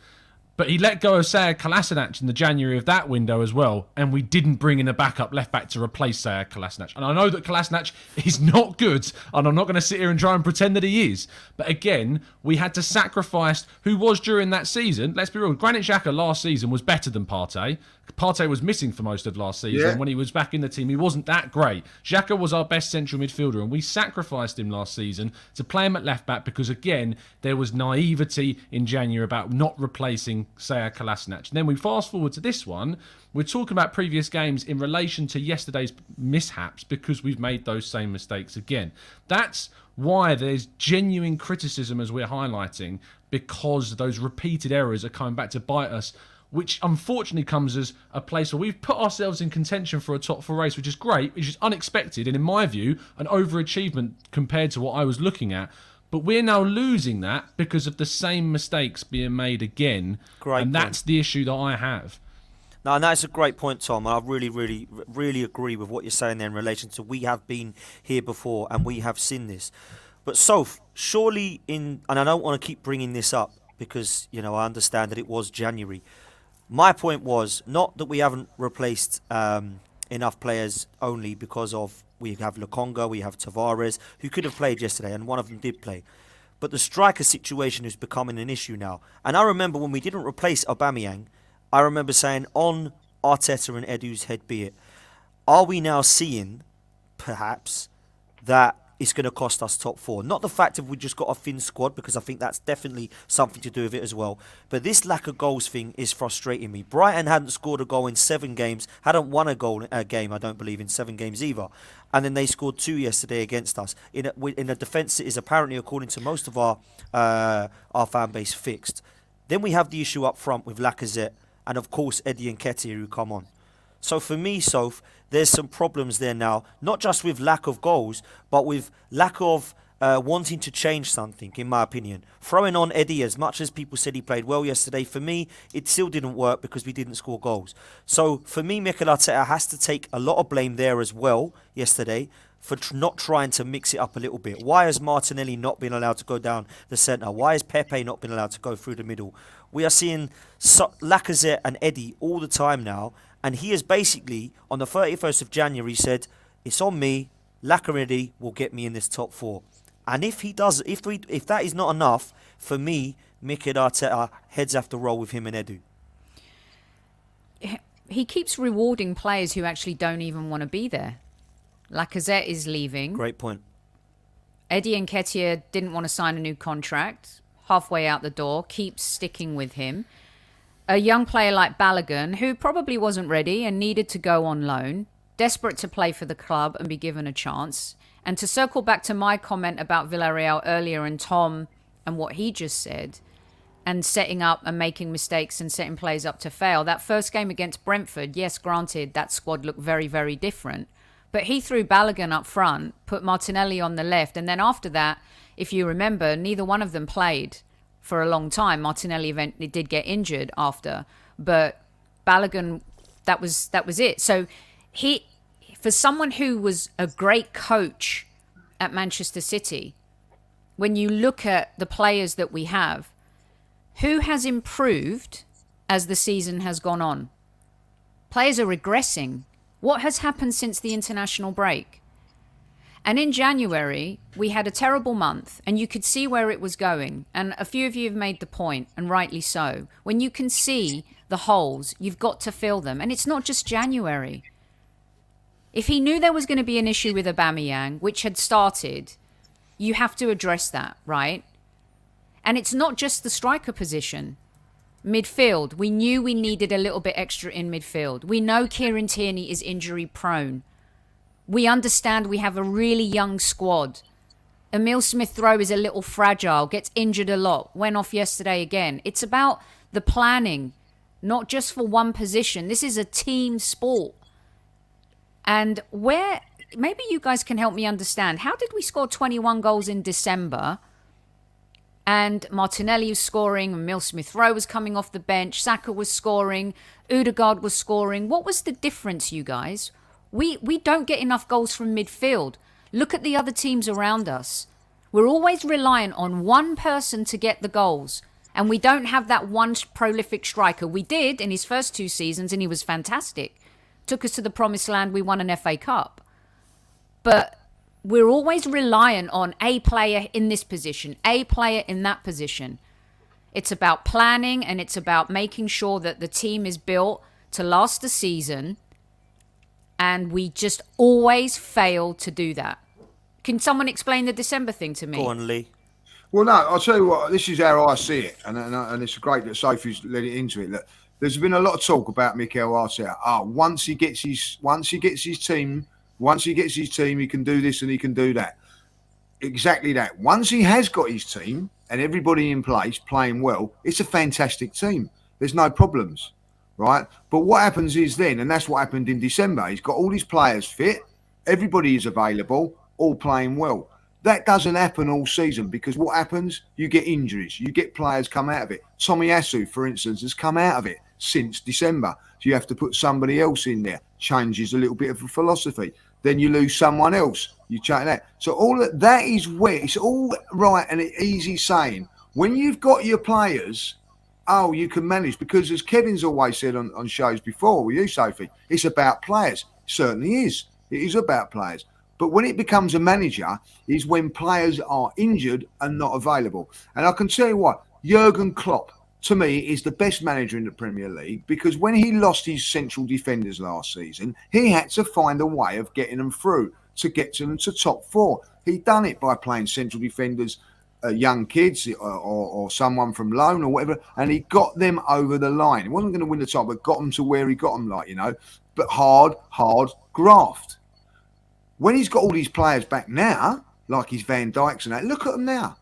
but he let go of Sead Kolasinac in the January of that window as well, and we didn't bring in a backup left back to replace Sead Kolasinac. And I know that Kolasinac is not good, and I'm not going to sit here and try and pretend that he is. But again, we had to sacrifice who was during that season. Let's be real, Granit Xhaka last season was better than Partey. Partey was missing for most of last season. Yeah. When he was back in the team, he wasn't that great. Xhaka was our best central midfielder, and we sacrificed him last season to play him at left back because, again, there was naivety in January about not replacing Sead Kolasinac. And then we fast forward to this one. We're talking about previous games in relation to yesterday's mishaps because we've made those same mistakes again. That's why there's genuine criticism, as we're highlighting, because those repeated errors are coming back to bite us, which unfortunately comes as a place where we've put ourselves in contention for a top four race, which is great, which is unexpected, and in my view, an overachievement compared to what I was looking at. But we're now losing that because of the same mistakes being made again. Great and point. That's the issue that I have. No, and that's a great point, Tom. I really agree with what you're saying there in relation to we have been here before and we have seen this. But Soph, surely and I don't want to keep bringing this up because, you know, I understand that it was January. My point was not that we haven't replaced enough players only because of we have Lokonga, we have Tavares, who could have played yesterday, and one of them did play. But the striker situation is becoming an issue now. And I remember when we didn't replace Aubameyang, I remember saying on Arteta and Edu's head be it, are we now seeing, perhaps, that it's going to cost us top four? Not the fact that we just got a thin squad, because I think that's definitely something to do with it as well. But this lack of goals thing is frustrating me. Brighton hadn't scored a goal in 7 games, hadn't won a game, I don't believe, in 7 games either. And then they scored 2 yesterday against us in a defence that is apparently, according to most of our fan base, fixed. Then we have the issue up front with Lacazette and, of course, Eddie and Nketiah who come on. So for me, Soph, there's some problems there now, not just with lack of goals, but with lack of wanting to change something, in my opinion. Throwing on Eddie, as much as people said he played well yesterday, for me, it still didn't work because we didn't score goals. So for me, Mikel Arteta has to take a lot of blame there as well yesterday for not trying to mix it up a little bit. Why has Martinelli not been allowed to go down the centre? Why has Pepe not been allowed to go through the middle? We are seeing Lacazette and Eddie all the time now, and he has basically, on the 31st of January, said, it's on me, Lacazette will get me in this top 4. And if he does, if that is not enough, for me, Mikel Arteta heads have to roll with him and Edu. He keeps rewarding players who actually don't even want to be there. Lacazette is leaving. Great point. Eddie Nketiah didn't want to sign a new contract. Halfway out the door, keeps sticking with him. A young player like Balogun, who probably wasn't ready and needed to go on loan, desperate to play for the club and be given a chance. And to circle back to my comment about Villarreal earlier and Tom and what he just said, and setting up and making mistakes and setting players up to fail. That first game against Brentford, yes, granted, that squad looked very, very different. But he threw Balogun up front, put Martinelli on the left, and then after that, if you remember, neither one of them played for a long time. Martinelli eventually did get injured after, but Balogun, that was it. So for someone who was a great coach at Manchester City, when you look at the players that we have, who has improved as the season has gone on? Players are regressing. What has happened since the international break? And in January, we had a terrible month, and you could see where it was going. And a few of you have made the point, and rightly so. When you can see the holes, you've got to fill them. And it's not just January. If he knew there was going to be an issue with Aubameyang, which had started, you have to address that, right? And it's not just the striker position. Midfield, we knew we needed a little bit extra in midfield. We know Kieran Tierney is injury prone. We understand we have a really young squad. Emile Smith-Rowe is a little fragile, gets injured a lot, went off yesterday again. It's about the planning, not just for one position. This is a team sport. And maybe you guys can help me understand, how did we score 21 goals in December? And Martinelli was scoring, Emile Smith-Rowe was coming off the bench, Saka was scoring, Odegaard was scoring. What was the difference, you guys? We don't get enough goals from midfield. Look at the other teams around us. We're always reliant on one person to get the goals. And we don't have that one prolific striker. We did in his first 2 seasons, and he was fantastic. Took us to the promised land. We won an FA Cup. But we're always reliant on a player in this position, a player in that position. It's about planning, and it's about making sure that the team is built to last the season. And we just always fail to do that. Can someone explain the December thing to me? Go on, Lee. Well, no, I'll tell you what. This is how I see it, and it's great that Sophie's led it into it. Look, there's been a lot of talk about Mikel Arteta. Once he gets his team, he can do this and he can do that. Exactly that. Once he has got his team and everybody in place playing well, it's a fantastic team. There's no problems. Right, but what happens is then, and that's what happened in December, he's got all his players fit, everybody is available, all playing well. That doesn't happen all season, because what happens? You get injuries, you get players come out of it. Tomiyasu, for instance, has come out of it since December. So you have to put somebody else in there, changes a little bit of a philosophy. Then you lose someone else, you change that. So all that is where it's all right and easy saying. When you've got your players, you can manage, because as Kevin's always said on shows before with you, Sophie, it's about players. It certainly is. It is about players. But when it becomes a manager is when players are injured and not available. And I can tell you what, Jurgen Klopp, to me, is the best manager in the Premier League, because when he lost his central defenders last season, he had to find a way of getting them through to get to them to top 4. He done it by playing central defenders, young kids or someone from loan or whatever, and he got them over the line. He wasn't going to win the top, but got them to where he got them, but hard graft. When he's got all these players back now, like his Van Dijks and that, look at them now.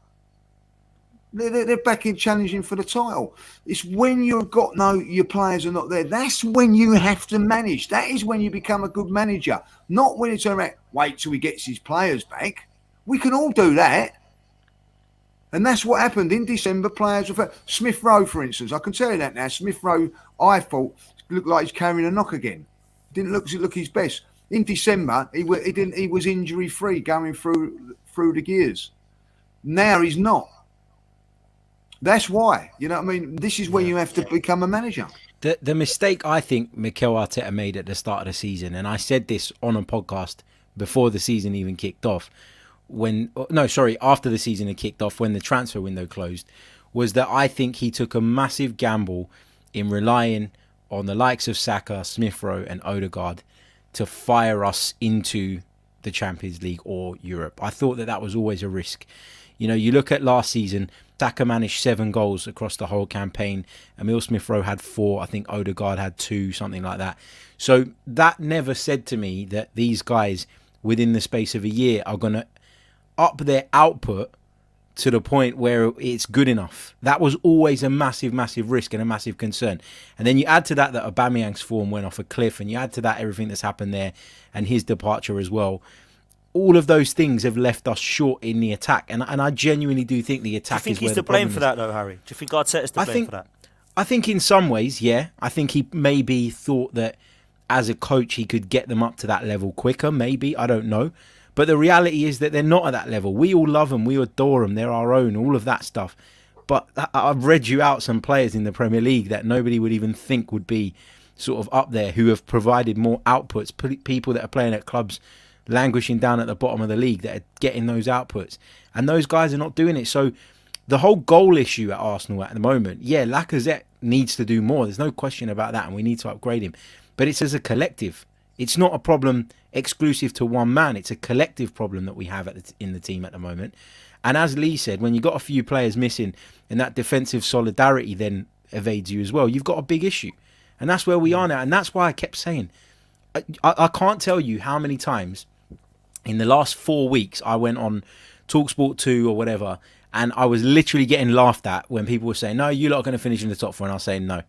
They're back in challenging for the title. It's when your players are not there. That's when you have to manage. That is when you become a good manager. Not when it's around, wait till he gets his players back. We can all do that. And that's what happened in December. Players were Smith-Rowe, for instance. I can tell you that now. Smith-Rowe, I thought, looked like he's carrying a knock again. Didn't look his best. In December, he was injury free, going through the gears. Now he's not. That's why. You know what I mean? This is where you have to become a manager. The mistake I think Mikel Arteta made at the start of the season, and I said this on a podcast before the season even kicked off, after the season had kicked off, when the transfer window closed, was that I think he took a massive gamble in relying on the likes of Saka, Smith-Rowe and Odegaard to fire us into the Champions League or Europe. I thought that was always a risk. You look at last season, Saka managed 7 goals across the whole campaign. Emile Smith-Rowe had 4. I think Odegaard had 2, something like that. So that never said to me that these guys, within the space of a year, are going to up their output to the point where it's good enough. That was always a massive, massive risk and a massive concern. And then you add to that Aubameyang's form went off a cliff, and you add to that everything that's happened there and his departure as well. All of those things have left us short in the attack. And I genuinely do think the attack is where the problem is. Do you think he's to blame for that, though, Harry? Do you think Arteta's to blame for that? I think in some ways, yeah. I think he maybe thought that as a coach he could get them up to that level quicker. Maybe, I don't know. But the reality is that they're not at that level. We all love them. We adore them. They're our own, all of that stuff. But I've read you out some players in the Premier League that nobody would even think would be sort of up there, who have provided more outputs. People that are playing at clubs languishing down at the bottom of the league that are getting those outputs. And those guys are not doing it. So the whole goal issue at Arsenal at the moment, yeah, Lacazette needs to do more. There's no question about that, and we need to upgrade him. But it's as a collective. It's not a problem exclusive to one man. It's a collective problem that we have in the team at the moment. And as Lee said, when you've got a few players missing and that defensive solidarity then evades you as well, you've got a big issue. And that's where we are now. And that's why I kept saying, I can't tell you how many times in the last 4 weeks I went on TalkSport 2 or whatever, and I was literally getting laughed at when people were saying, no, you're not going to finish in the top four. And I was saying, no,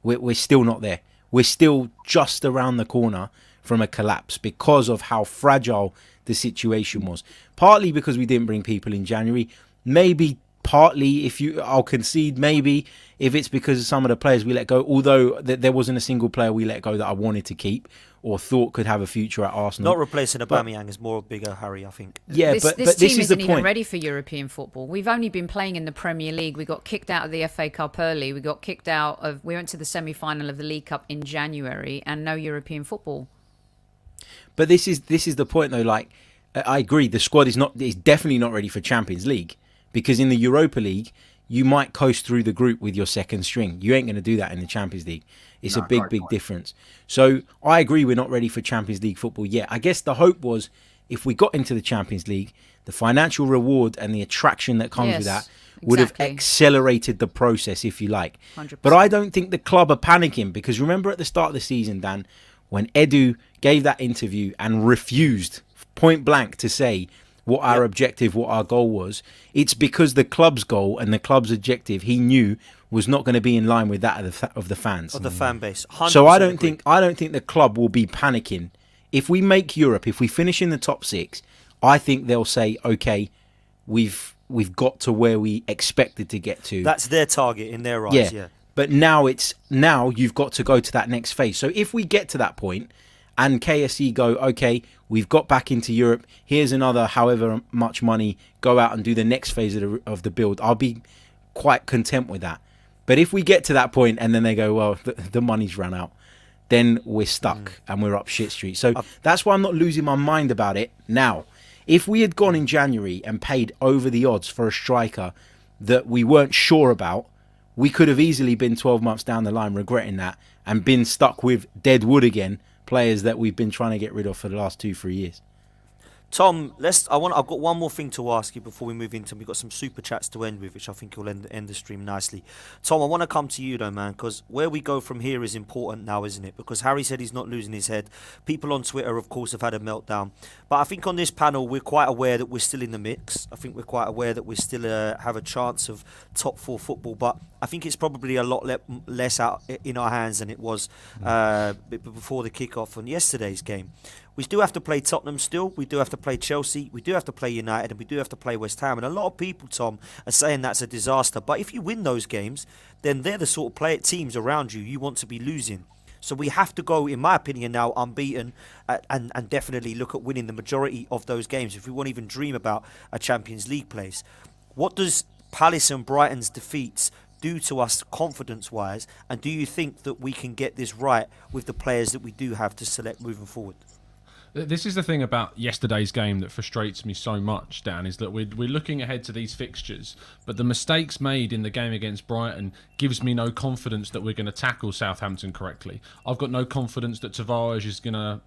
we're still not there. We're still just around the corner from a collapse because of how fragile the situation was. Partly because we didn't bring people in January. Maybe partly, I'll concede, maybe if it's because of some of the players we let go, although there wasn't a single player we let go that I wanted to keep or thought could have a future at Arsenal. Not replacing Aubameyang is more bigger, Harry, I think. Yeah, this team is the isn't even point. ready for European football. We've only been playing in the Premier League. We got kicked out of the FA Cup early. We went to the semi-final of the League Cup in January, and no European football. But this is the point though. Like, I agree, the squad is definitely not ready for Champions League, because in the Europa League you might coast through the group with your second string. You ain't going to do that in the Champions League. It's a big difference. So I agree we're not ready for Champions League football yet. I guess the hope was if we got into the Champions League, the financial reward and the attraction that comes with that would have accelerated the process, if you like. 100%. But I don't think the club are panicking, because remember at the start of the season, Dan, when Edu gave that interview and refused point blank to say what our objective, what our goal was, it's because the club's goal and the club's objective he knew was not going to be in line with that of the fans. Of the fan base. So I don't think the club will be panicking. If we make Europe, if we finish in the top six, I think they'll say, okay, we've got to where we expected to get to. That's their target in their eyes, yeah. But now you've got to go to that next phase. So if we get to that point and KSE go, okay, we've got back into Europe, here's another however much money, go out and do the next phase of the build, I'll be quite content with that. But if we get to that point and then they go, well, the money's run out, then we're stuck and we're up shit street. So that's why I'm not losing my mind about it now. If we had gone in January and paid over the odds for a striker that we weren't sure about, we could have easily been 12 months down the line regretting that and been stuck with dead wood again, players that we've been trying to get rid of for the last 2-3 years. Tom, I've got one more thing to ask you before we move into. We've got some super chats to end with, which I think will end the stream nicely. Tom, I want to come to you though, man, because where we go from here is important now, isn't it? Because Harry said he's not losing his head. People on Twitter, of course, have had a meltdown. But I think on this panel, we're quite aware that we're still in the mix. I think we're quite aware that we still have a chance of top four football. But I think it's probably a lot less out in our hands than it was before the kickoff on yesterday's game. We do have to play Tottenham still. We do have to play Chelsea. We do have to play United. And we do have to play West Ham. And a lot of people, Tom, are saying that's a disaster. But if you win those games, then they're the sort of teams around you want to be losing. So we have to go, in my opinion now, unbeaten and definitely look at winning the majority of those games if we won't even dream about a Champions League place. What does Palace and Brighton's defeats do to us confidence-wise? And do you think that we can get this right with the players that we do have to select moving forward? This is the thing about yesterday's game that frustrates me so much, Dan, is that we're looking ahead to these fixtures, but the mistakes made in the game against Brighton gives me no confidence that we're going to tackle Southampton correctly. I've got no confidence that Tavares is going to,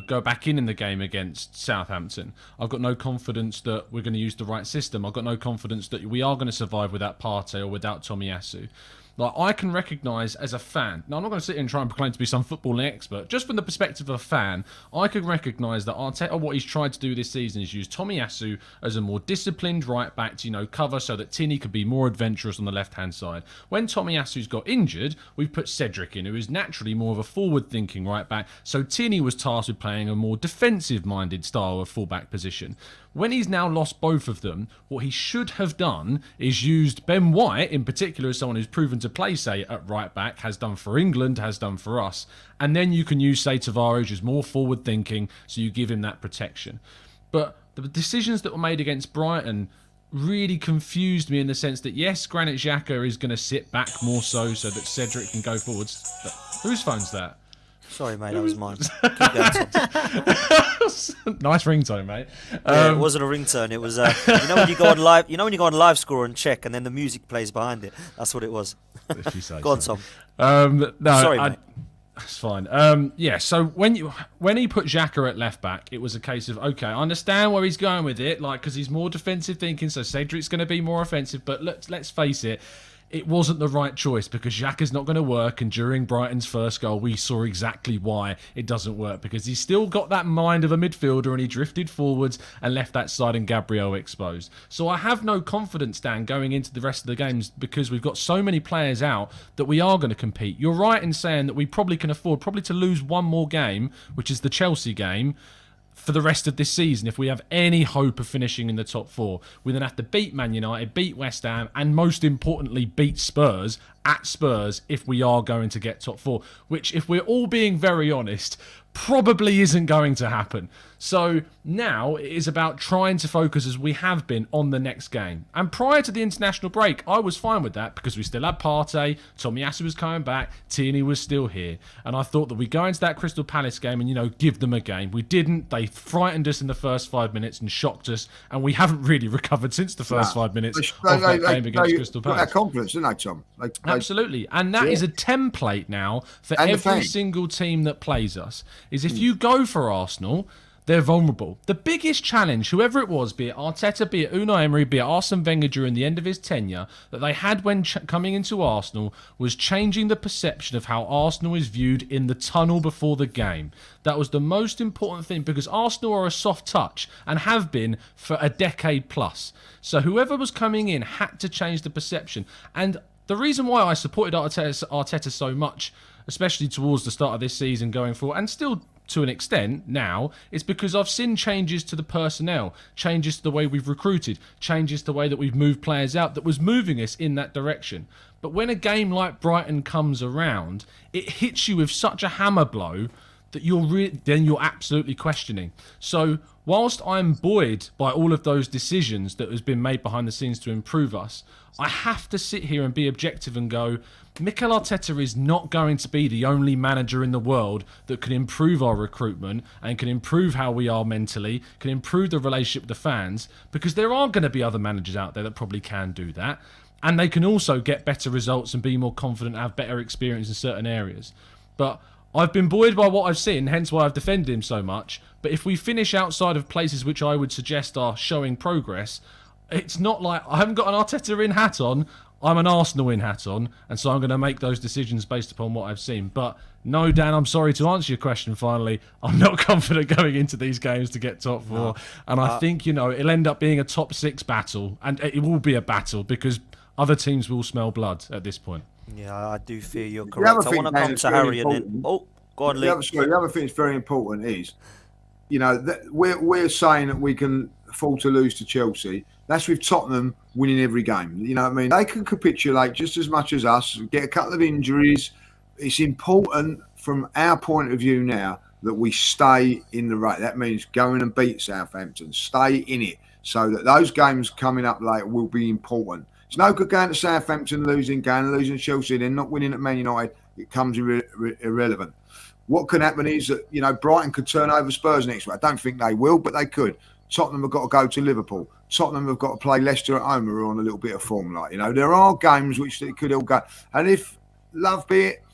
go back in the game against Southampton. I've got no confidence that we're going to use the right system. I've got no confidence that we are going to survive without Partey or without Tomiyasu. Like, I can recognise as a fan, now I'm not going to sit here and try and proclaim to be some footballing expert, just from the perspective of a fan, I can recognise that Arteta, what he's tried to do this season is use Tomiyasu as a more disciplined right back to, cover so that Tierney could be more adventurous on the left-hand side. When Tomiyasu's got injured, we've put Cedric in, who is naturally more of a forward-thinking right back, so Tierney was tasked with playing a more defensive-minded style of full-back position. When he's now lost both of them, what he should have done is used Ben White, in particular, as someone who's proven to play, say, at right back, has done for England, has done for us. And then you can use, say, Tavares, who's more forward thinking, so you give him that protection. But the decisions that were made against Brighton really confused me in the sense that, yes, Granit Xhaka is going to sit back more so that Cedric can go forwards. But whose phone's that? Sorry, mate, that was mine. Keep going, Tom. Nice ringtone, mate. Yeah, it wasn't a ringtone. It was when you go on live. You know when you go on live score and check, and then the music plays behind it. That's what it was. If you say go on, so. Tom. No, Sorry, mate. That's fine. Yeah. So when he put Xhaka at left back, it was a case of, okay, I understand where he's going with it, like, because he's more defensive thinking. So Cedric's going to be more offensive. But let's face it. It wasn't the right choice because Xhaka's not going to work, and during Brighton's first goal we saw exactly why it doesn't work, because he's still got that mind of a midfielder and he drifted forwards and left that side and Gabriel exposed. So I have no confidence, Dan, going into the rest of the games because we've got so many players out that we are going to compete. You're right in saying that we probably can afford to lose one more game, which is the Chelsea game, for the rest of this season. If we have any hope of finishing in the top four, we then have to beat Man United, beat West Ham, and most importantly beat Spurs at Spurs if we are going to get top four, which, if we're all being very honest, probably isn't going to happen. So now it is about trying to focus, as we have been, on the next game. And prior to the international break, I was fine with that because we still had Partey, Tomiyasu was coming back, Tierney was still here. And I thought that we go into that Crystal Palace game and, give them a game. We didn't. They frightened us in the first 5 minutes and shocked us. And we haven't really recovered since the first 5 minutes of that game against Crystal Palace. That confidence, didn't they, Tom? Absolutely. And that is a template now for every single team that plays us. Is if you go for Arsenal, they're vulnerable. The biggest challenge, whoever it was, be it Arteta, be it Unai Emery, be it Arsene Wenger during the end of his tenure, that they had when coming into Arsenal was changing the perception of how Arsenal is viewed in the tunnel before the game. That was the most important thing, because Arsenal are a soft touch and have been for a decade plus. So whoever was coming in had to change the perception. And the reason why I supported Arteta so much, especially towards the start of this season going forward, and still to an extent now, is because I've seen changes to the personnel, changes to the way we've recruited, changes to the way that we've moved players out that was moving us in that direction. But when a game like Brighton comes around, it hits you with such a hammer blow that you're absolutely questioning. So whilst I'm buoyed by all of those decisions that has been made behind the scenes to improve us, I have to sit here and be objective and go, Mikel Arteta is not going to be the only manager in the world that can improve our recruitment and can improve how we are mentally, can improve the relationship with the fans, because there are going to be other managers out there that probably can do that. And they can also get better results and be more confident, have better experience in certain areas. But I've been buoyed by what I've seen, hence why I've defended him so much. But if we finish outside of places which I would suggest are showing progress, it's not like I haven't got an Arteta in hat on. I'm an Arsenal in hat on, and so I'm going to make those decisions based upon what I've seen. But no, Dan, I'm sorry to answer your question finally. I'm not confident going into these games to get top four. No. And I think, it'll end up being a top six battle, and it will be a battle because other teams will smell blood at this point. Yeah, I do fear you're correct. I want to come to Harry and then... Oh, go on, Lee. The other thing that's very important is, we're saying that we can afford to lose to Chelsea. That's with Tottenham winning every game. You know what I mean? They can capitulate just as much as us, get a couple of injuries. It's important from our point of view now that we stay in the race. That means going and beat Southampton, stay in it, so that those games coming up later will be important. It's no good going to Southampton, losing to Chelsea, then not winning at Man United. It comes irrelevant. What can happen is that, Brighton could turn over Spurs next week. I don't think they will, but they could. Tottenham have got to go to Liverpool. Tottenham have got to play Leicester at home, who are on a little bit of form. There are games which they could all go. And if, love be it,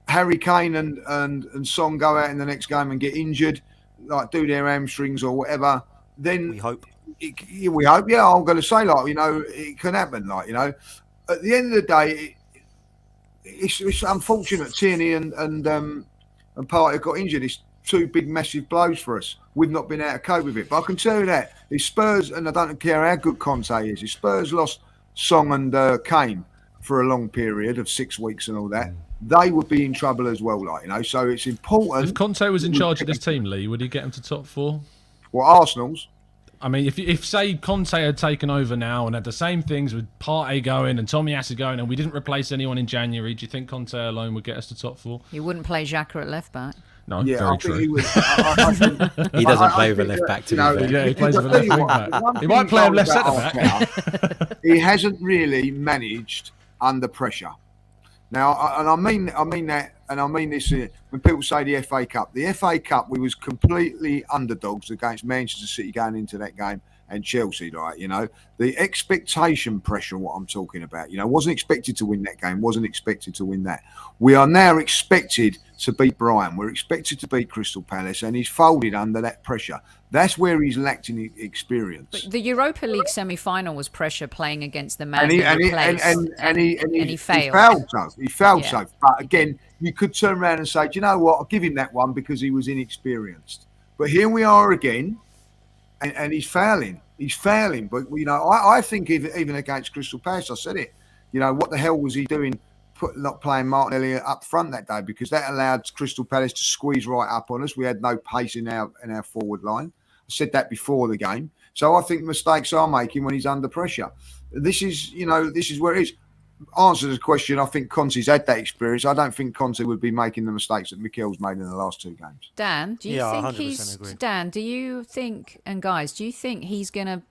Harry Kane and Son go out in the next game and get injured, do their hamstrings or whatever, then we hope. We hope. Yeah, I'm going to say, it can happen. At the end of the day, it's unfortunate Tierney and Partey got injured. It's two big, massive blows for us. We've not been able to cope with it. But I can tell you that if Spurs, and I don't care how good Conte is, if Spurs lost Song and Kane for a long period of 6 weeks and all that, they would be in trouble as well. So it's important. If Conte was in charge of this team, Lee, would he get them to top four? Well, Arsenal's. I mean, if say Conte had taken over now and had the same things with Partey going and Tomiyasu going, and we didn't replace anyone in January, do you think Conte alone would get us to top 4? He wouldn't play Xhaka at left back. No, Yeah, very I true. think he would. He doesn't play over left back, to be fair. Yeah, he plays over left wing back. He might play him left centre back. He hasn't really managed under pressure. Now, I mean that, and I mean this when people say the FA Cup. The FA Cup, we was completely underdogs against Manchester City going into that game and Chelsea, right? You know, the expectation pressure, what I'm talking about, you know, wasn't expected to win that game, wasn't expected to win that. We are now expected to beat Brighton. We're expected to beat Crystal Palace, and he's folded under that pressure. That's where he's lacked in experience. But the Europa League semi-final was pressure playing against the man And he failed. He failed. So, but again, you could turn around and say, do you know what? I'll give him that one because he was inexperienced. But here we are again, and he's failing. He's failing. But you know, I think even against Crystal Palace, I said it. You know, what the hell was he doing? Not playing Martinelli up front that day, because that allowed Crystal Palace to squeeze right up on us. We had no pace in our forward line. I said that before the game. So I think mistakes are making when he's under pressure. This is where it is. Answer the question, I think Conte's had that experience. I don't think Conte would be making the mistakes that Mikel's made in the last 2 games. Dan, do you think he's... agree. Dan, do you think, and guys, do you think he's going to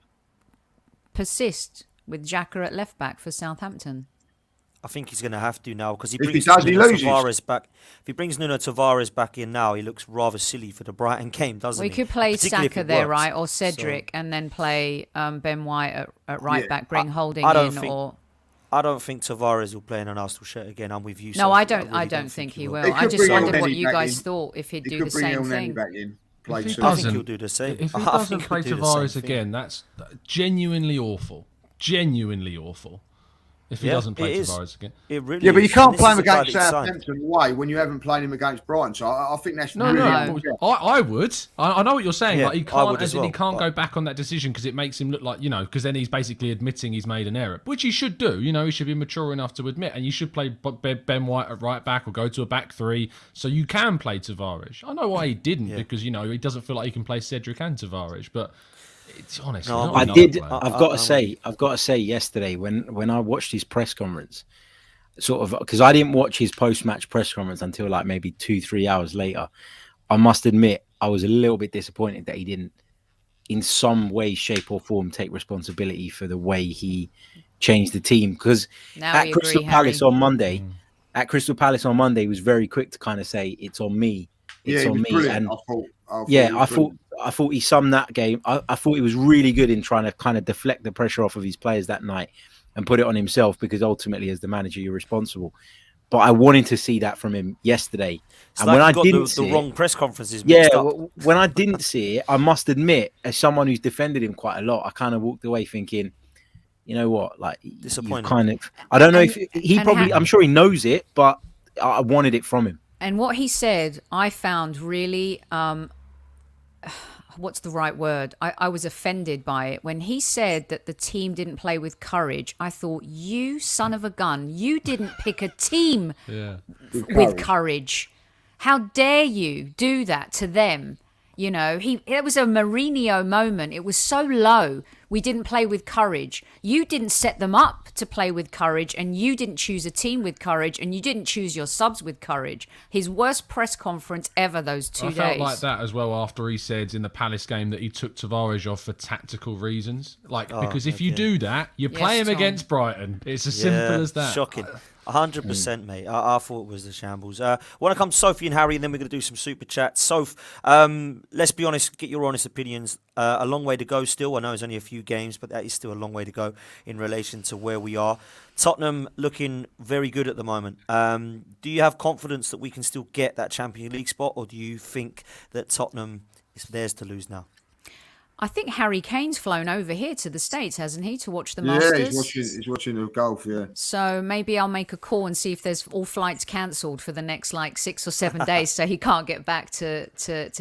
persist with Xhaka at left back for Southampton? I think he's going to have to now, because If he does, he loses. Tavares back. If he brings Nuno Tavares back in now, he looks rather silly for the Brighton game, doesn't he? We could play Particularly if Saka it there, works. right? Or Cedric, and then play Ben White at right back, bring Holding I don't in, think- or... I don't think Tavares will play in an Arsenal shirt again. I'm with you. No, Sophie. I don't. really I don't think he will. He I could just bring wondered El what Neni you back guys in. thought if he'd He do could the bring El same Neni thing. back in. Play If he two. I think doesn't- he'll do the same. If he I doesn't think play he'll do the same Tavares thing. again, that's genuinely awful. Genuinely awful. If he Yeah, doesn't play it is. Tavares again. It really Yeah, but you is. can't And this play is him the guy against that he signed. Southampton away when you haven't played him against Brighton. So I think that's No, really no. unfair. I would. I know what you're saying. Yeah, like he I can't, would as he well, can't but- go back on that decision because it makes him look like, because then he's basically admitting he's made an error, which he should do. He should be mature enough to admit, and you should play Ben White at right back or go to a back 3 so you can play Tavares. I know why he didn't because he doesn't feel like he can play Cedric and Tavares, but it's honestly. No, not I enough, did. man. I've got to say, yesterday when I watched his press conference, sort of, because I didn't watch his post-match press conference until like maybe 2-3 hours later. I must admit, I was a little bit disappointed that he didn't, in some way, shape, or form, take responsibility for the way he changed the team. Because Now we at Crystal agree, Palace Harry. on Monday, he was very quick to kind of say, "It's on me, it's he on was me." brilliant. And I I thought he summed that game. I thought he was really good in trying to kind of deflect the pressure off of his players that night and put it on himself, because ultimately, as the manager, you're responsible. But I wanted to see that from him yesterday. It's And like when he I got didn't the see wrong it, press conferences mixed up. when I didn't see it, I must admit, as someone who's defended him quite a lot, I kind of walked away thinking, you know what, like, Disappointed. kind of. I don't know if he and probably. I'm sure he knows it, but I wanted it from him. And what he said, I found really, what's the right word? I was offended by it. When he said that the team didn't play with courage, I thought, you son of a gun, you didn't pick a team with courage. How dare you do that to them? It was a Mourinho moment. It was so low. We didn't play with courage. You didn't set them up to play with courage, and you didn't choose a team with courage, and you didn't choose your subs with courage. His worst press conference ever those 2 days. I felt like that as well after he said in the Palace game that he took Tavares off for tactical reasons. Because if you do that, you play him Tom. against Brighton. It's as simple as that. Shocking. 100%, mate. I thought it was the shambles. I want to come to Sophie and Harry, and then we're going to do some super chats. Soph, let's be honest, get your honest opinions. A long way to go still. I know it's only a few games, but that is still a long way to go in relation to where we are. Tottenham looking very good at the moment. Do you have confidence that we can still get that Champions League spot, or do you think that Tottenham is theirs to lose now? I think Harry Kane's flown over here to the States, hasn't he, to watch the Masters? Yeah, he's watching the golf, yeah. So maybe I'll make a call and see if there's all flights cancelled for the next 6 or 7 days so he can't get back to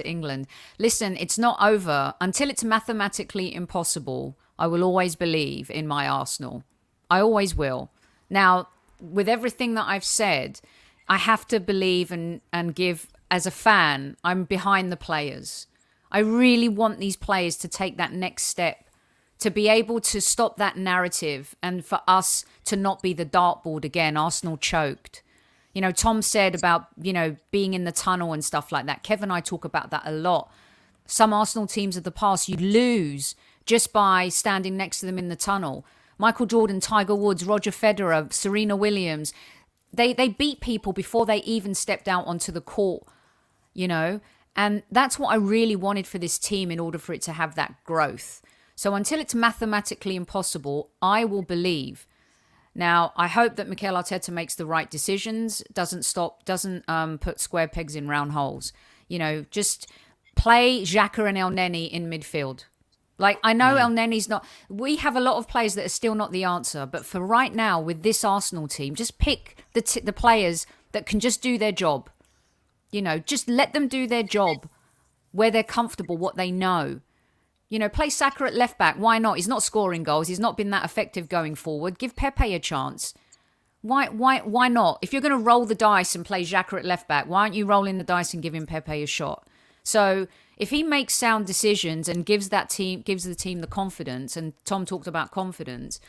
England. Listen, it's not over. Until it's mathematically impossible, I will always believe in my Arsenal. I always will. Now, with everything that I've said, I have to believe and give, as a fan, I'm behind the players. I really want these players to take that next step, to be able to stop that narrative and for us to not be the dartboard again. Arsenal choked. You know, Tom said about, you know, being in the tunnel and stuff like that. Kev and I talk about that a lot. Some Arsenal teams of the past, you lose just by standing next to them in the tunnel. Michael Jordan, Tiger Woods, Roger Federer, Serena Williams, they beat people before they even stepped out onto the court, you know. And that's what I really wanted for this team in order for it to have that growth. So until it's mathematically impossible, I will believe. Now, I hope that Mikel Arteta makes the right decisions, doesn't put square pegs in round holes. You know, just play Xhaka and El Neni in midfield. Like, I know El Neni's not... We have a lot of players that are still not the answer. But for right now, with this Arsenal team, just pick the players that can just do their job. You know, just let them do their job where they're comfortable, what they know. You know, play Saka at left back. Why not? He's not scoring goals. He's not been that effective going forward. Give Pepe a chance. Why not? If you're going to roll the dice and play Xhaka at left back, why aren't you rolling the dice and giving Pepe a shot? So if he makes sound decisions and gives the team the confidence, and Tom talked about confidence,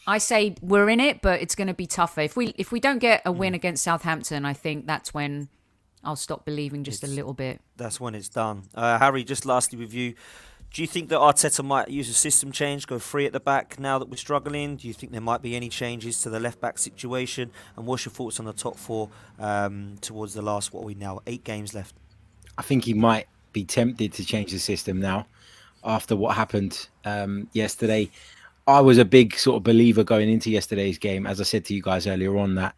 I say we're in it, but it's going to be tougher. If we don't get a win against Southampton, I think that's when I'll stop believing just a little bit. That's when it's done. Harry, just lastly with you, do you think that Arteta might use a system change, go free at the back now that we're struggling? Do you think there might be any changes to the left-back situation? And what's your thoughts on the top four towards the last, 8 games left? I think he might be tempted to change the system now after what happened yesterday. I was a big sort of believer going into yesterday's game, as I said to you guys earlier on, that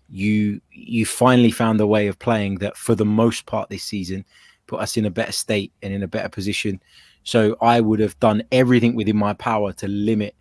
you finally found a way of playing that for the most part this season put us in a better state and in a better position. So I would have done everything within my power to limit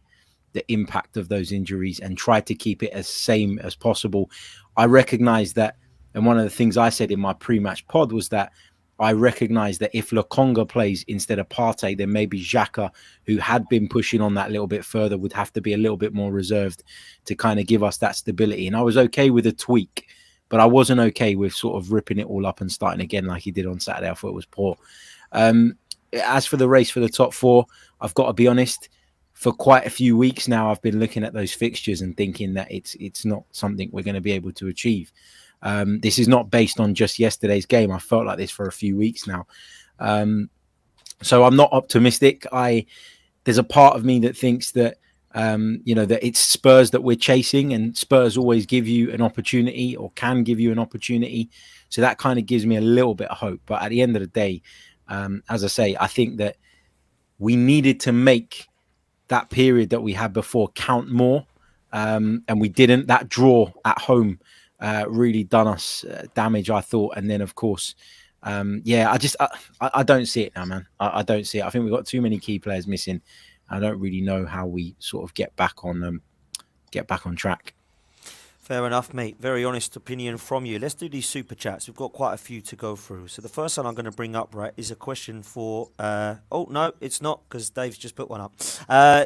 the impact of those injuries and try to keep it as same as possible. I recognize that, and one of the things I said in my pre-match pod was that I recognize that if Lokonga plays instead of Partey, then maybe Xhaka, who had been pushing on that little bit further, would have to be a little bit more reserved to kind of give us that stability. And I was okay with a tweak, but I wasn't okay with sort of ripping it all up and starting again like he did on Saturday. I thought it was poor. As for the race for the top four, I've got to be honest, for quite a few weeks now, I've been looking at those fixtures and thinking that it's not something we're going to be able to achieve. This is not based on just yesterday's game. I felt like this for a few weeks now. So I'm not optimistic. There's a part of me that thinks that, that it's Spurs that we're chasing, and Spurs always give you an opportunity or can give you an opportunity. So that kind of gives me a little bit of hope. But at the end of the day, as I say, I think that we needed to make that period that we had before count more. And we didn't. That draw at home really done us damage, I thought. And then, of course, I don't see it now, man. I don't see it. I think we've got too many key players missing. I don't really know how we sort of get back on track. Fair enough, mate. Very honest opinion from you. Let's do these super chats. We've got quite a few to go through. So the first one I'm going to bring up, right, is a question for... oh, no, it's not, because Dave's just put one up.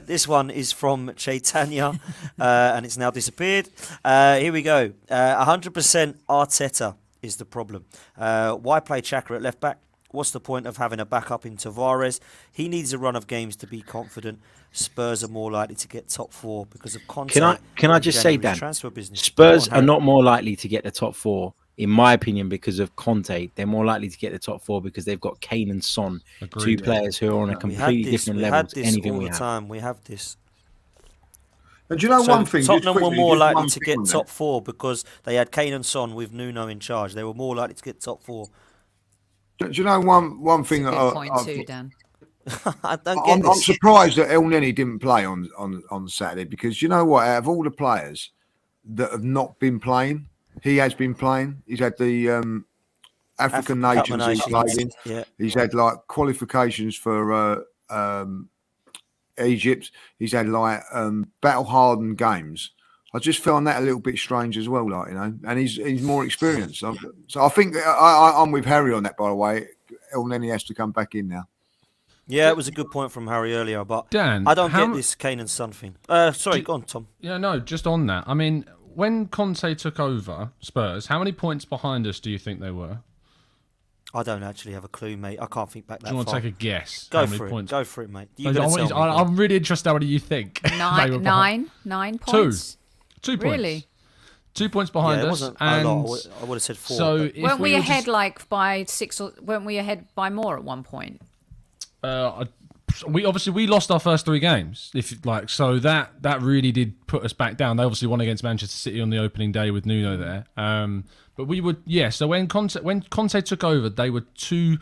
This one is from Chaitanya, and it's now disappeared. Here we go. 100% Arteta is the problem. Why play Xhaka at left back? What's the point of having a backup in Tavares? He needs a run of games to be confident. Spurs are more likely to get top four because of Conte. Can I just say, Dan, transfer business. Spurs are not more likely to get the top four, in my opinion, because of Conte. They're more likely to get the top four because they've got Kane and Son, two players who are on a completely different level to anything we have. Time. We have this. And do you know one thing? Tottenham were more likely to get top four because they had Kane and Son with Nuno in charge. They were more likely to get top four. Do you know one thing? Dan. I'm surprised that El Neni didn't play on Saturday, because you know what? Out of all the players that have not been playing, he has been playing. He's had the African Nations he's played in. Yeah. He's had like qualifications for Egypt. He's had like battle-hardened games. I just found that a little bit strange as well, and he's more experienced. So I think I'm with Harry on that, by the way. El Neni has to come back in now. Yeah, it was a good point from Harry earlier, but Dan, I don't get this Kane and Son thing. Sorry, go on, Tom. Yeah, no, just on that. I mean, when Conte took over Spurs, how many points behind us do you think they were? I don't actually have a clue, mate. I can't think back that Do you want to far. take a guess? Go how many for it. points? Go for it, mate. I You got to tell me. Go on. I'm really interested how many you think. they were behind. Nine points. 2 points. Really? 2 points behind Yeah, it us, wasn't and a lot. I would have said 4. so but- if Weren't we were ahead just- like by 6 or weren't we ahead by more at one point? we lost our first 3 games. So that really did put us back down. They obviously won against Manchester City on the opening day with Nuno there. But we would So when Conte took over, they were 2.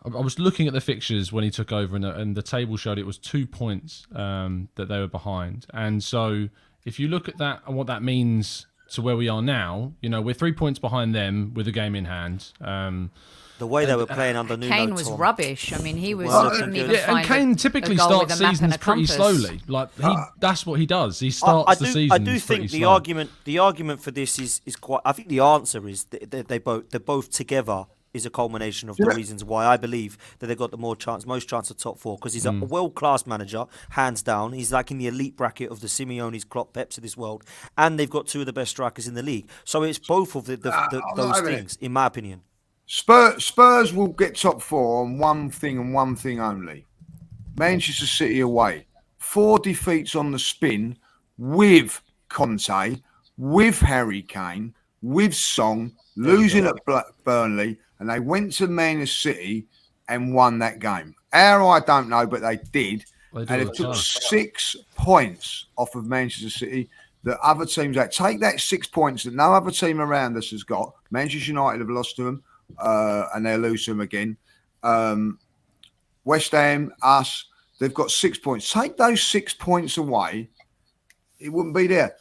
I was looking at the fixtures when he took over, and the table showed it was 2 points that they were behind. And so if you look at that and what that means to where we are now, we're 3 points behind them with a game in hand. The way they were playing under Nuno, Kane was Tom. rubbish. I mean, he was Well, couldn't yeah, even Yeah, find and Kane a typically goal starts with a map and seasons a pretty compass. slowly. That's what he does. He starts I the do, season. I do think the argument for this is quite. I think the answer is they're both together is a culmination of the reasons why I believe that they've got the most chance of top 4, because he's a world class manager, hands down. He's like in the elite bracket of the Simeone's, Klopp, Peps of this world, and they've got 2 of the best strikers in the league. So it's both of those things, in my opinion. Spurs will get top 4 on one thing and one thing only. Manchester City away. 4 defeats on the spin with Conte, with Harry Kane, with Song, losing at Burnley, and they went to Manchester City and won that game. How, I don't know, but they did. They do And all it the took time. 6 points off of Manchester City that other teams had. Take that 6 points that no other team around us has got. Manchester United have lost to them. And they'll lose them again. West Ham, us, they've got 6 points. Take those 6 points away, it wouldn't be there.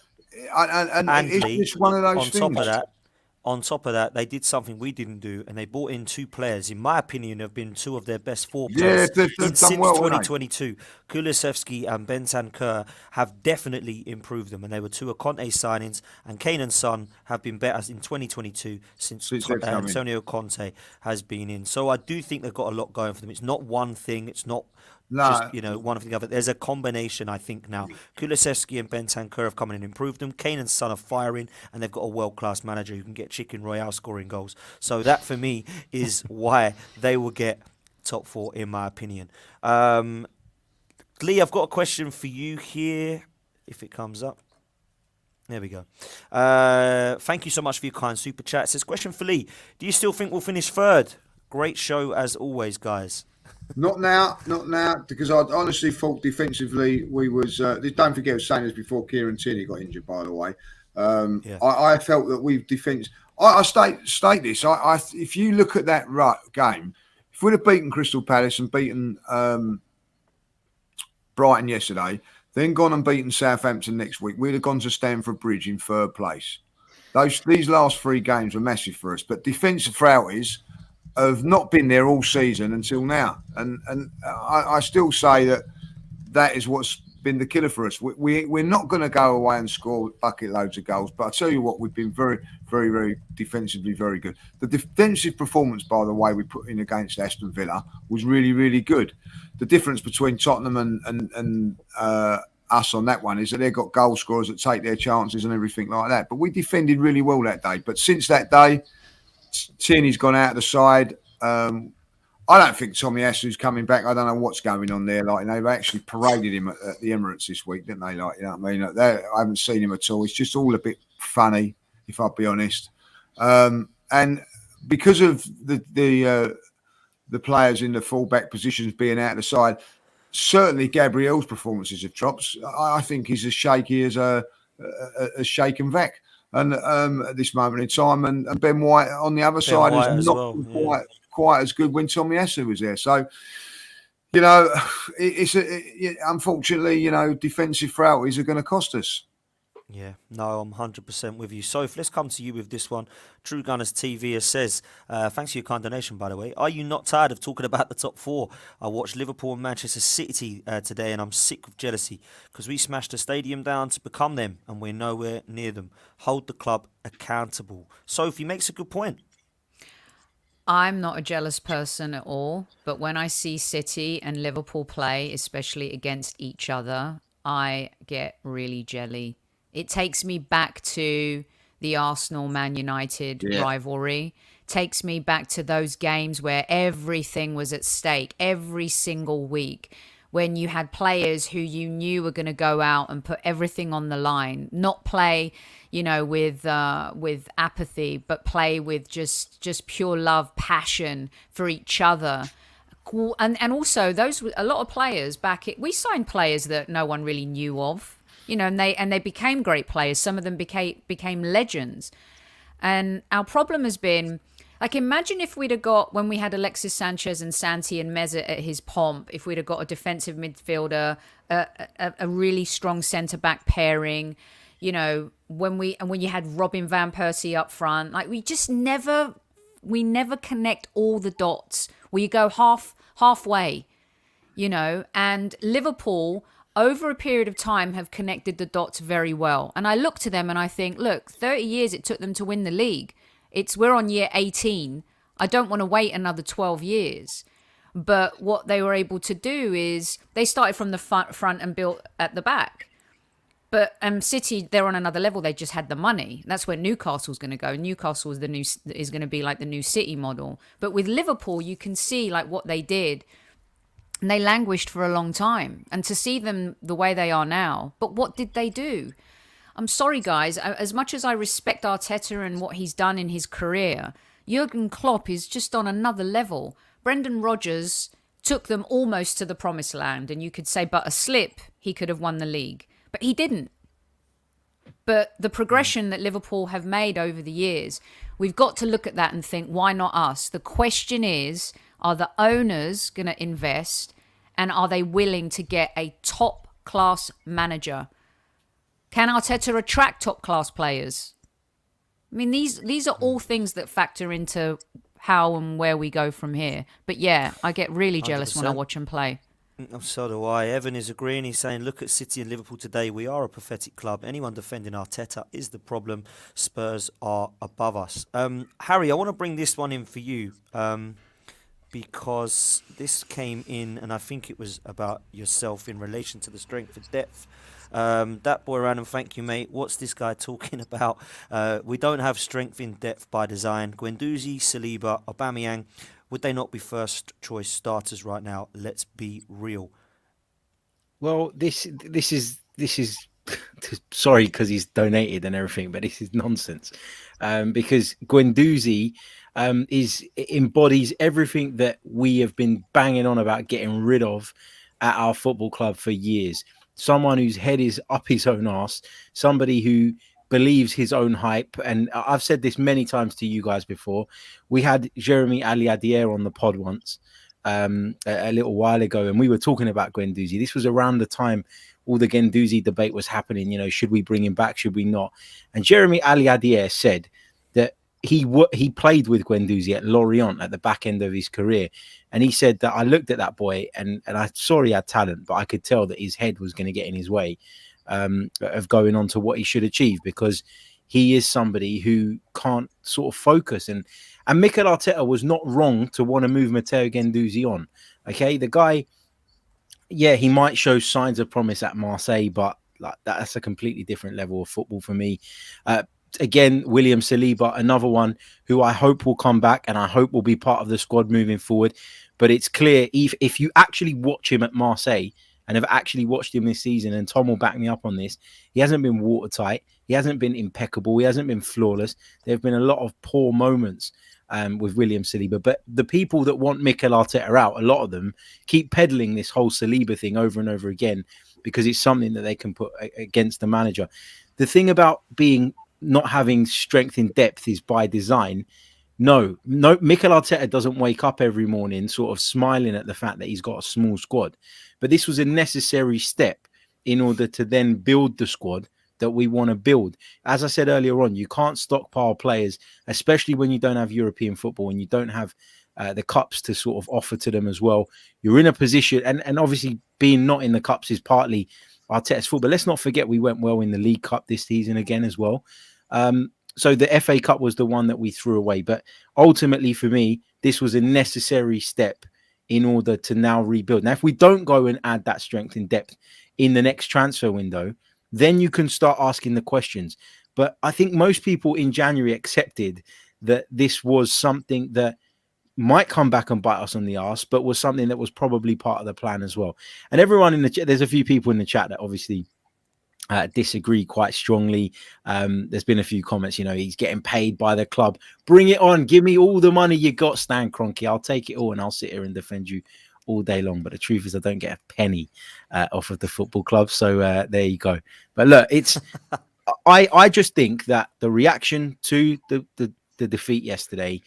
And it's Lee, just one of those things. On top of that, they did something we didn't do, and they brought in 2 players. In my opinion, have been 2 of their best 4 players they've done since well, haven't they? 2022. Kulusevski and Bentancur have definitely improved them, and they were 2 of Conte's signings. And Kane and Son have been better in 2022 since they've come in. Antonio Conte has been in. So I do think they've got a lot going for them. It's not one thing. It's not. No. Just, one of the other. There's a combination, I think, now. Kulusevski and Bentancur have come in and improved them. Kane and Son are firing, and they've got a world-class manager who can get Chicken Royale scoring goals. So that, for me, is why they will get top 4, in my opinion. Lee, I've got a question for you here, if it comes up. There we go. Thank you so much for your kind super chat. It says, question for Lee. Do you still think we'll finish 3rd? Great show as always, guys. Not now, because I honestly thought defensively we was. Don't forget, I was saying this before Kieran Tierney got injured, by the way. I felt that we've defence. I state this. If you look at that game, if we'd have beaten Crystal Palace and beaten Brighton yesterday, then gone and beaten Southampton next week, we'd have gone to Stamford Bridge in 3rd place. These last 3 games were massive for us, but defensive frailties have not been there all season until now, and I still say that is what's been the killer for us. We're not going to go away and score bucket loads of goals, but I tell you what, we've been very, very, very defensively very good. The defensive performance, by the way, we put in against Aston Villa was really, really good. The difference between Tottenham and us on that one is that they've got goal scorers that take their chances and everything like that. But we defended really well that day. But since that day, Tierney's gone out of the side. I don't think Tommy Asu's coming back. I don't know what's going on there. They've actually paraded him at the Emirates this week, didn't they? You know what I mean? I haven't seen him at all. It's just all a bit funny, if I'll be honest. And because of the players in the fullback positions being out of the side, certainly Gabriel's performances have dropped. I think he's as shaky as a shaken vac. And at this moment in time, and Ben White on the other side is not quite as good when Tommy Asu was there. So, unfortunately, defensive frailties are going to cost us. Yeah, no, I'm 100% with you. Sophie, let's come to you with this one. True Gunners TV says, thanks for your kind donation, by the way. Are you not tired of talking about the top 4? I watched Liverpool and Manchester City today, and I'm sick of jealousy because we smashed the stadium down to become them, and we're nowhere near them. Hold the club accountable. Sophie makes a good point. I'm not a jealous person at all, but when I see City and Liverpool play, especially against each other, I get really jelly. It takes me back to the Arsenal-Man United rivalry. Takes me back to those games where everything was at stake every single week, when you had players who you knew were going to go out and put everything on the line, not play, with apathy, but play with just pure love, passion for each other. And also a lot of players we signed players that no one really knew of, and they became great players. Some of them became legends. And our problem has been, like, imagine if we'd have got, when we had Alexis Sanchez and Santi and Mesut at his pomp, if we'd have got a defensive midfielder, a really strong centre-back pairing, when you had Robin van Persie up front, like, we never connect all the dots. We go halfway, and Liverpool over a period of time have connected the dots very well. And I look to them and I think, look, 30 years it took them to win the league. We're on year 18. I don't want to wait another 12 years. But what they were able to do is they started from the front and built at the back. But City, they're on another level. They just had the money. That's where Newcastle's going to go. Newcastle is going to be like the new City model. But with Liverpool, you can see like what they did. And they languished for a long time. And to see them the way they are now, but what did they do? I'm sorry, guys. As much as I respect Arteta and what he's done in his career, Jurgen Klopp is just on another level. Brendan Rodgers took them almost to the promised land. And you could say, but a slip, he could have won the league. But he didn't. But the progression that Liverpool have made over the years, we've got to look at that and think, why not us? The question is, are the owners going to invest, and are they willing to get a top-class manager? Can Arteta attract top-class players? I mean, these are all things that factor into how and where we go from here. But yeah, I get really jealous 100%. When I watch them play. So do I. Evan is agreeing. He's saying, look at City and Liverpool today. We are a pathetic club. Anyone defending Arteta is the problem. Spurs are above us. Harry, I want to bring this one in for you because this came in, and I think it was about yourself in relation to the strength and depth. That boy random, thank you, mate. What's this guy talking about? We don't have strength in depth by design. Guendouzi, Saliba, Aubameyang. Would they not be first choice starters right now? Let's be real. Well, this is sorry because he's donated and everything, but this is nonsense. Because Guendouzi embodies everything that we have been banging on about getting rid of at our football club for years. Someone whose head is up his own arse, somebody who believes his own hype. And I've said this many times to you guys before. We had Jeremy Aliadier on the pod once a little while ago, and we were talking about Guendouzi. This was around the time all the Guendouzi debate was happening. Should we bring him back? Should we not? And Jeremy Aliadier said that he played with Guendouzi at Lorient at the back end of his career. And he said that I looked at that boy and I saw he had talent, but I could tell that his head was going to get in his way of going on to what he should achieve, because he is somebody who can't sort of focus. And Mikel Arteta was not wrong to want to move Matteo Guendouzi on. Okay, the guy, yeah, he might show signs of promise at Marseille, but like that's a completely different level of football for me. Again, William Saliba, another one who I hope will come back and I hope will be part of the squad moving forward. But it's clear, if you actually watch him at Marseille and have actually watched him this season, and Tom will back me up on this, he hasn't been watertight. He hasn't been impeccable. He hasn't been flawless. There have been a lot of poor moments with William Saliba. But the people that want Mikel Arteta out, a lot of them keep peddling this whole Saliba thing over and over again because it's something that they can put against the manager. The thing about not having strength in depth is by design. No, Mikel Arteta doesn't wake up every morning sort of smiling at the fact that he's got a small squad. But this was a necessary step in order to then build the squad that we want to build. As I said earlier on, you can't stockpile players, especially when you don't have European football and you don't have the cups to sort of offer to them as well. You're in a position, and obviously being not in the cups is partly Arteta's fault. But let's not forget we went well in the League Cup this season again as well. So the FA Cup was the one that we threw away. But ultimately for me, this was a necessary step in order to now rebuild. Now, if we don't go and add that strength in depth in the next transfer window, then you can start asking the questions. But I think most people in January accepted that this was something that might come back and bite us on the arse, but was something that was probably part of the plan as well. And everyone in the chat, there's a few people in the chat that obviously disagree quite strongly. There's been a few comments, he's getting paid by the club. Bring it on. Give me all the money you got, Stan Kroenke. I'll take it all and I'll sit here and defend you all day long. But the truth is I don't get a penny off of the football club. So there you go. But look, it's I just think that the reaction to the defeat yesterday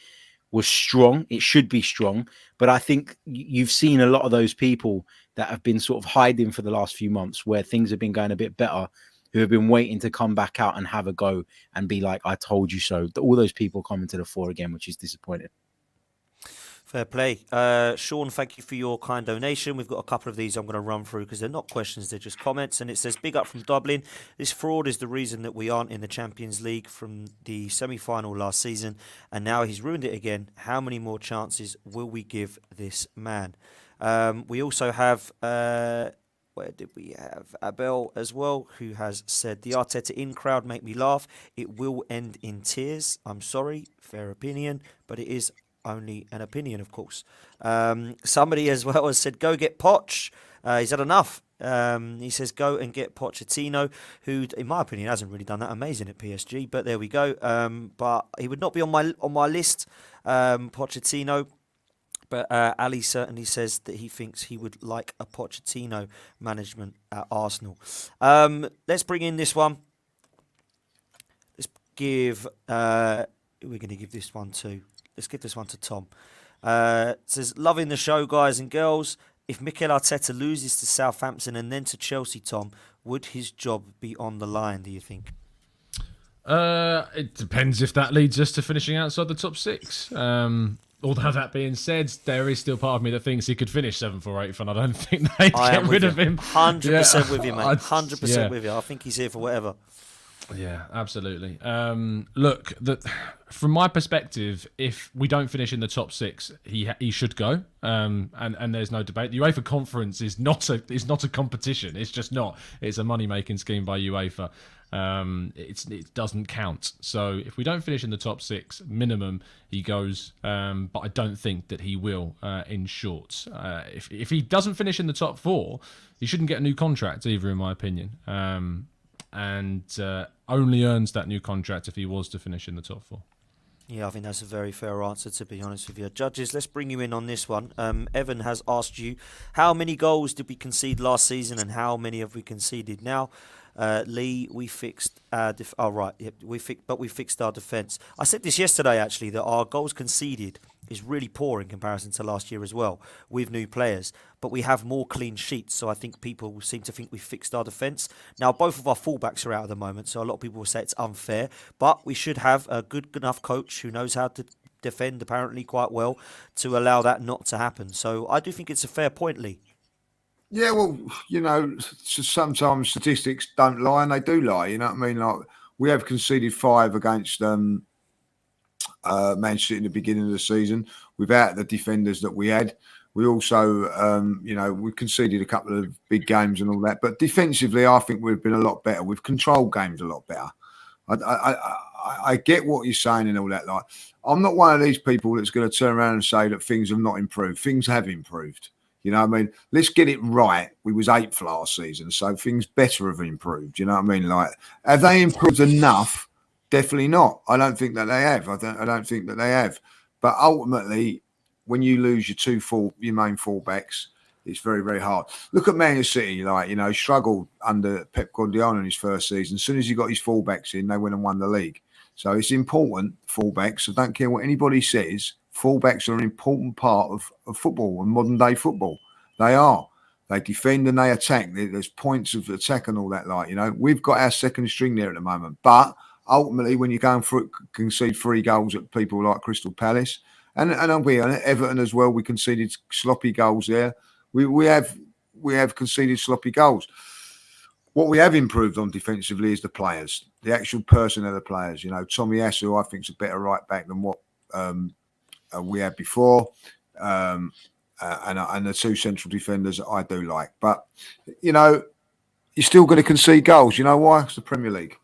was strong. It should be strong. But I think you've seen a lot of those people that have been sort of hiding for the last few months where things have been going a bit better, who have been waiting to come back out and have a go and be like, I told you so. All those people coming to the fore again, which is disappointing. Fair play. Sean, thank you for your kind donation. We've got a couple of these I'm going to run through because they're not questions, they're just comments. And it says, big up from Dublin. This fraud is the reason that we aren't in the Champions League from the semi-final last season. And now he's ruined it again. How many more chances will we give this man? We also have, where did we have? Abel as well, who has said, the Arteta in crowd make me laugh. It will end in tears. I'm sorry, fair opinion, but it is only an opinion, of course. Somebody as well has said, go get Poch. He's had enough. He says, go and get Pochettino, who, in my opinion, hasn't really done that amazing at PSG. But there we go. But he would not be on my list, Pochettino. But Ali certainly says that he thinks he would like a Pochettino management at Arsenal. Let's bring in this one. Let's give... we're going to give this one to... Let's give this one to Tom. It says, loving the show, guys and girls. If Mikel Arteta loses to Southampton and then to Chelsea, Tom, would his job be on the line, do you think? It depends if that leads us to finishing outside the top 6. Although that being said, there is still part of me that thinks he could finish 7th or 8th, and I don't think they'd get rid of him. 100% with you, mate. 100% with you. I think he's here for whatever. Yeah, absolutely. Look, from my perspective, if we don't finish in the top 6, he should go. And there's no debate. The UEFA Conference is not a competition. It's just not. It's a money making scheme by UEFA. It doesn't count. So if we don't finish in the top 6, minimum, he goes. But I don't think that he will. In short, if he doesn't finish in the top 4, he shouldn't get a new contract either, in my opinion. And only earns that new contract if he was to finish in the top 4. Yeah, I think that's a very fair answer, to be honest with you. Judges, let's bring you in on this one. Evan has asked you, how many goals did we concede last season and how many have we conceded now? Lee, we fixed our we fixed our defence. I said this yesterday, actually, that our goals conceded is really poor in comparison to last year as well, with new players. But we have more clean sheets, so I think people seem to think we fixed our defence. Now, both of our fullbacks are out at the moment, so a lot of people will say it's unfair. But we should have a good enough coach who knows how to defend, apparently, quite well, to allow that not to happen. So I do think it's a fair point, Lee. Yeah, well, sometimes statistics don't lie, and they do lie. You know what I mean? Like, we have conceded 5 against Man City in the beginning of the season without the defenders that we had. We also, we conceded a couple of big games and all that. But defensively, I think we've been a lot better. We've controlled games a lot better. I get what you're saying and all that. Like, I'm not one of these people that's going to turn around and say that things have not improved. Things have improved. You know what I mean? Let's get it right. We was 8th last season, so things better have improved. You know what I mean? Like, have they improved enough? Definitely not. I don't think that they have. I don't think that they have. But ultimately, when you lose your main fullbacks, it's very, very hard. Look at Man City, struggled under Pep Guardiola in his first season. As soon as he got his fullbacks in, they went and won the league. So it's important, fullbacks. I don't care what anybody says. Fullbacks are an important part of football and modern day football. They are. They defend and they attack. There's points of attack and all that. We've got our second string there at the moment. But ultimately, when you're going for concede 3 goals at people like Crystal Palace, and I'll be on Everton as well, we conceded sloppy goals there. We have conceded sloppy goals. What we have improved on defensively is the players, the actual person of the players. Tommy Asu, I think, is a better right back than what we had before, and the 2 central defenders I do like. But, you're still going to concede goals. You know why? It's the Premier League.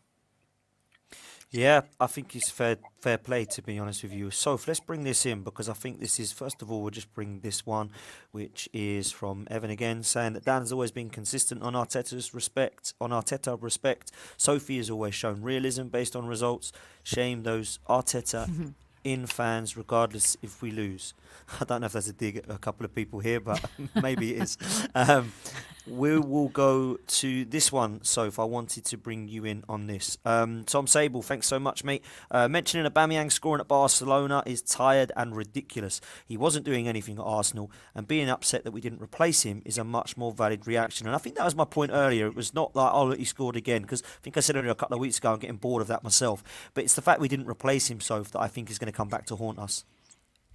Yeah, I think it's fair play, to be honest with you. So let's bring this in because I think this is, first of all, we'll just bring this one, which is from Evan again, saying that Dan's always been consistent on Arteta respect. Sophie has always shown realism based on results. Shame those Arteta in fans, regardless if we lose. I don't know if that's a dig at a couple of people here, but maybe it is. We will go to this one, Soph. I wanted to bring you in on this. Tom Sable, thanks so much, mate. Mentioning Aubameyang scoring at Barcelona is tired and ridiculous. He wasn't doing anything at Arsenal, and being upset that we didn't replace him is a much more valid reaction. And I think that was my point earlier. It was not like, oh, look, he scored again, because I think I said earlier a couple of weeks ago, I'm getting bored of that myself. But it's the fact we didn't replace him, Soph, that I think is going to come back to haunt us.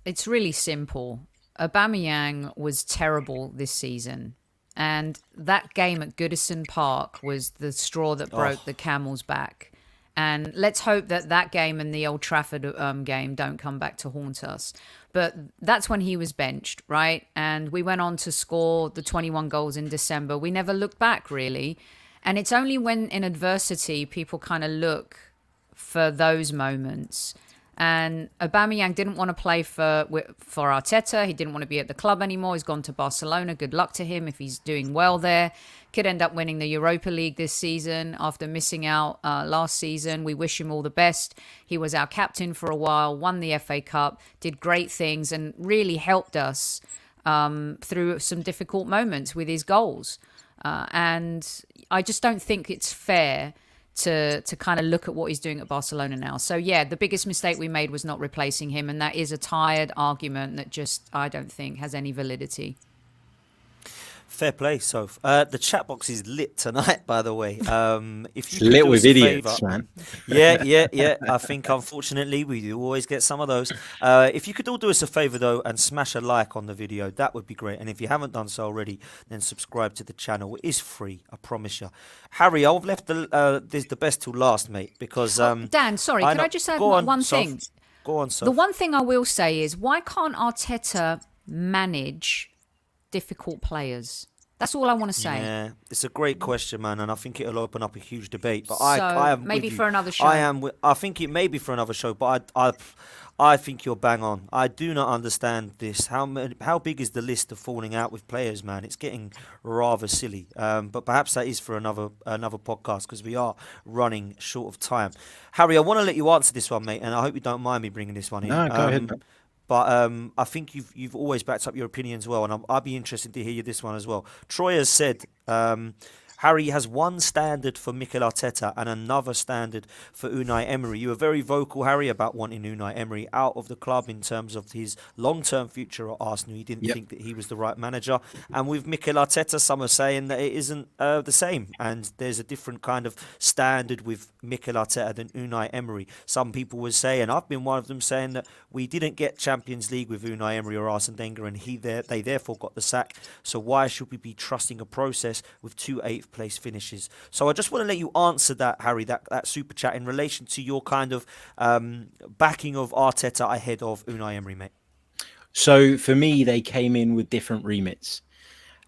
It's really simple. Aubameyang was terrible this season. And that game at Goodison Park was the straw that broke the camel's back. And let's hope that that game and the Old Trafford game don't come back to haunt us. But that's when he was benched, right? And we went on to score the 21 goals in December. We never looked back, really. And it's only when in adversity people kind of look for those moments. And Aubameyang didn't want to play for Arteta. He didn't want to be at the club anymore. He's gone to Barcelona. Good luck to him if he's doing well there. Could end up winning the Europa League this season after missing out last season. We wish him all the best. He was our captain for a while, won the FA Cup, did great things, and really helped us through some difficult moments with his goals. And I just don't think it's fair to kind of look at what he's doing at Barcelona now. So yeah, the biggest mistake we made was not replacing him, and that is a tired argument that just I don't think has any validity. Fair play, Soph. The chat box is lit tonight, by the way. If you could Lit do with us a idiots, favour- man. Yeah. I think, unfortunately, we do always get some of those. If you could all do us a favour, though, and smash a like on the video, that would be great. And if you haven't done so already, then subscribe to the channel. It is free, I promise you. Harry, I've left the best till last, mate, because... Dan, sorry, could I just add Go on, one Soph. thing? Go on, Soph. The one thing I will say is, why can't Arteta manage difficult players? That's all I want to say. Yeah, it's a great question, man, and I think it'll open up a huge debate. But So, I am maybe with you. for another show. I think it may be for another show, but I think you're bang on. I do not understand this. How big is the list of falling out with players, man? It's getting rather silly. But perhaps that is for another podcast because we are running short of time. Harry, I want to let you answer this one, mate, and I hope you don't mind me bringing this one in. No, go ahead. But I think you've always backed up your opinion as well, and I'd be interested to hear you this one as well. Troy has said Harry has one standard for Mikel Arteta and another standard for Unai Emery. You were very vocal, Harry, about wanting Unai Emery out of the club in terms of his long-term future at Arsenal. You didn't think that he was the right manager. And with Mikel Arteta, some are saying that it isn't the same. And there's a different kind of standard with Mikel Arteta than Unai Emery. Some people would say, and I've been one of them, saying that we didn't get Champions League with Unai Emery or Arsene Wenger, and they therefore got the sack. So why should we be trusting a process with 2 8th place finishes? So I just want to let you answer that, Harry, that super chat in relation to your kind of backing of Arteta ahead of Unai Emery, mate. So for me, they came in with different remits.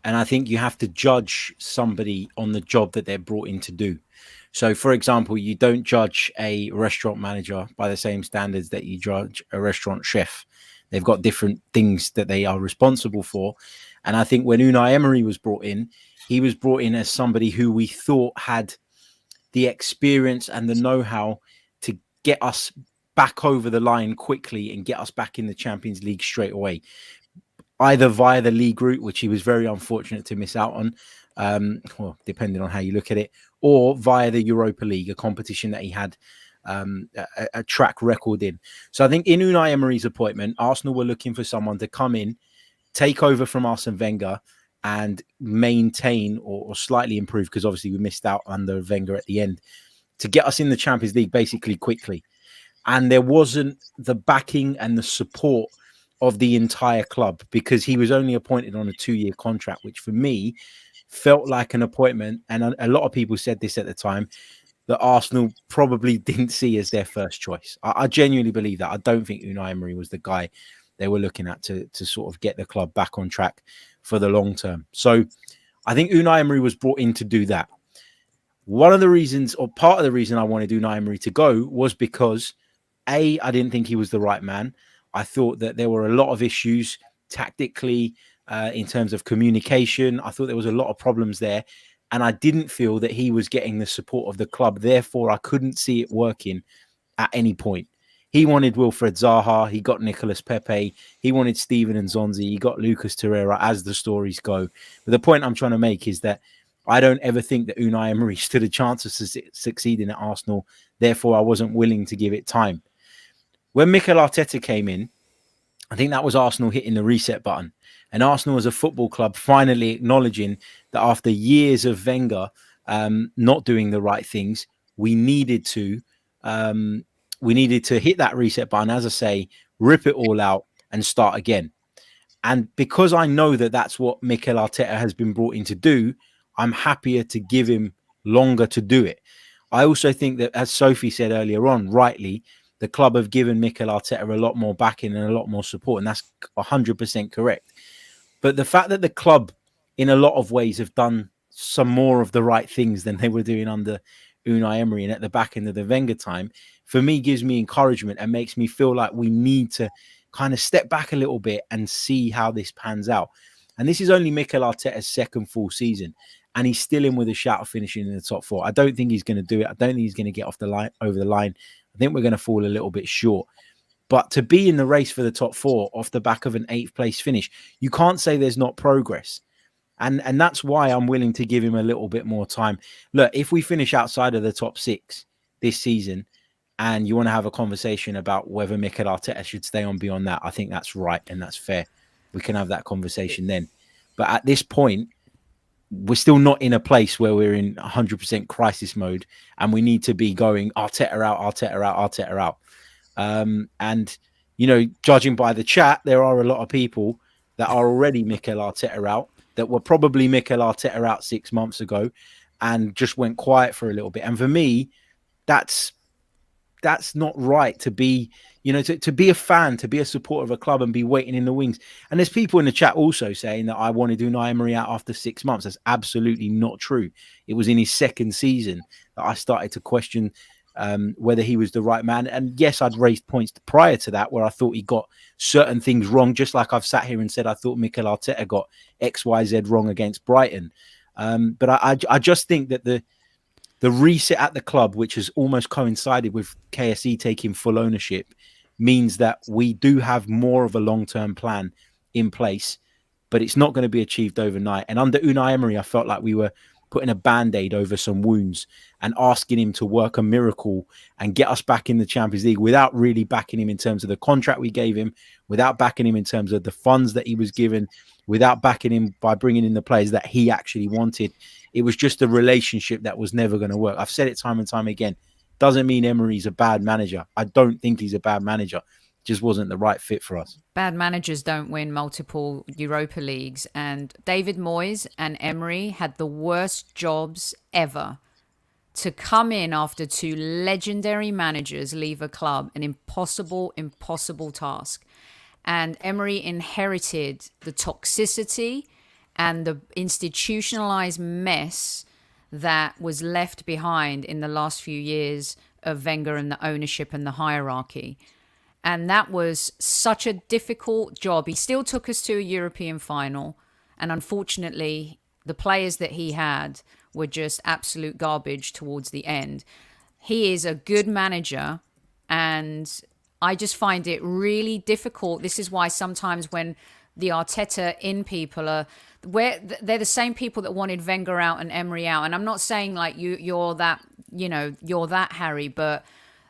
And I think you have to judge somebody on the job that they're brought in to do. So, for example, you don't judge a restaurant manager by the same standards that you judge a restaurant chef. They've got different things that they are responsible for. And I think when Unai Emery was brought in, he was brought in as somebody who we thought had the experience and the know-how to get us back over the line quickly and get us back in the Champions League straight away, either via the league route, which he was very unfortunate to miss out on, well, depending on how you look at it, or via the Europa League, a competition that he had a track record in. So I think in Unai Emery's appointment, Arsenal were looking for someone to come in, take over from Arsene Wenger, and maintain or slightly improve, because obviously we missed out under Wenger at the end, to get us in the Champions League basically quickly. And there wasn't the backing and the support of the entire club, because he was only appointed on a 2-year contract, which for me felt like an appointment. And a lot of people said this at the time, that Arsenal probably didn't see as their first choice. I genuinely believe that. I don't think Unai Emery was the guy they were looking at to sort of get the club back on track for the long term. So I think Unai Emery was brought in to do that. One of the reasons, or part of the reason I wanted Unai Emery to go was because I didn't think he was the right man. I thought that there were a lot of issues tactically in terms of communication. I thought there was a lot of problems there. And I didn't feel that he was getting the support of the club. Therefore, I couldn't see it working at any point. He wanted Wilfred Zaha. He got Nicolas Pepe. He wanted Steven Nzonzi. He got Lucas Torreira, as the stories go. But the point I'm trying to make is that I don't ever think that Unai Emery stood a chance of succeeding at Arsenal. Therefore, I wasn't willing to give it time. When Mikel Arteta came in, I think that was Arsenal hitting the reset button. And Arsenal as a football club finally acknowledging that after years of Wenger not doing the right things, we needed to hit that reset button, as I say, rip it all out and start again. And because I know that that's what Mikel Arteta has been brought in to do, I'm happier to give him longer to do it. I also think that, as Sophie said earlier on, rightly, the club have given Mikel Arteta a lot more backing and a lot more support, and that's 100% correct. But the fact that the club, in a lot of ways, have done some more of the right things than they were doing under Unai Emery and at the back end of the Wenger time, for me, gives me encouragement and makes me feel like we need to kind of step back a little bit and see how this pans out. And this is only Mikel Arteta's second full season, and he's still in with a shout of finishing in the top four. I don't think he's going to do it. I don't think he's going to get off the line, over the line. I think we're going to fall a little bit short. But to be in the race for the top four off the back of an 8th place finish, you can't say there's not progress. And that's why I'm willing to give him a little bit more time. Look, if we finish outside of the top 6 this season and you want to have a conversation about whether Mikel Arteta should stay on beyond that, I think that's right and that's fair. We can have that conversation then. But at this point, we're still not in a place where we're in 100% crisis mode and we need to be going Arteta out, Arteta out, Arteta out. And, you know, judging by the chat, there are a lot of people that are already Mikel Arteta out, that were probably Mikel Arteta out 6 months ago and just went quiet for a little bit. And for me, that's not right to be, you know, to be a fan, to be a supporter of a club and be waiting in the wings. And there's people in the chat also saying that I wanted Unai Emery out after 6 months. That's absolutely not true. It was in his second season that I started to question whether he was the right man. And yes, I'd raised points prior to that where I thought he got certain things wrong, just like I've sat here and said I thought Mikel Arteta got XYZ wrong against Brighton. But I just think that the reset at the club, which has almost coincided with KSE taking full ownership, means that we do have more of a long-term plan in place, but it's not going to be achieved overnight. And under Unai Emery, I felt like we were putting a Band-Aid over some wounds and asking him to work a miracle and get us back in the Champions League without really backing him in terms of the contract we gave him, without backing him in terms of the funds that he was given, without backing him by bringing in the players that he actually wanted. It was just a relationship that was never going to work. I've said it time and time again. Doesn't mean Emery's a bad manager. I don't think he's a bad manager. Just wasn't the right fit for us. Bad managers don't win multiple Europa Leagues. And David Moyes and Emery had the worst jobs ever. To come in after 2 legendary managers leave a club, an impossible task. And Emery inherited the toxicity and the institutionalized mess that was left behind in the last few years of Wenger and the ownership and the hierarchy. And that was such a difficult job. He still took us to a European final. And unfortunately, the players that he had were just absolute garbage towards the end. He is a good manager. And I just find it really difficult. This is why sometimes when the Arteta in people are, where they're the same people that wanted Wenger out and Emery out. And I'm not saying like you're that, you're that Harry, but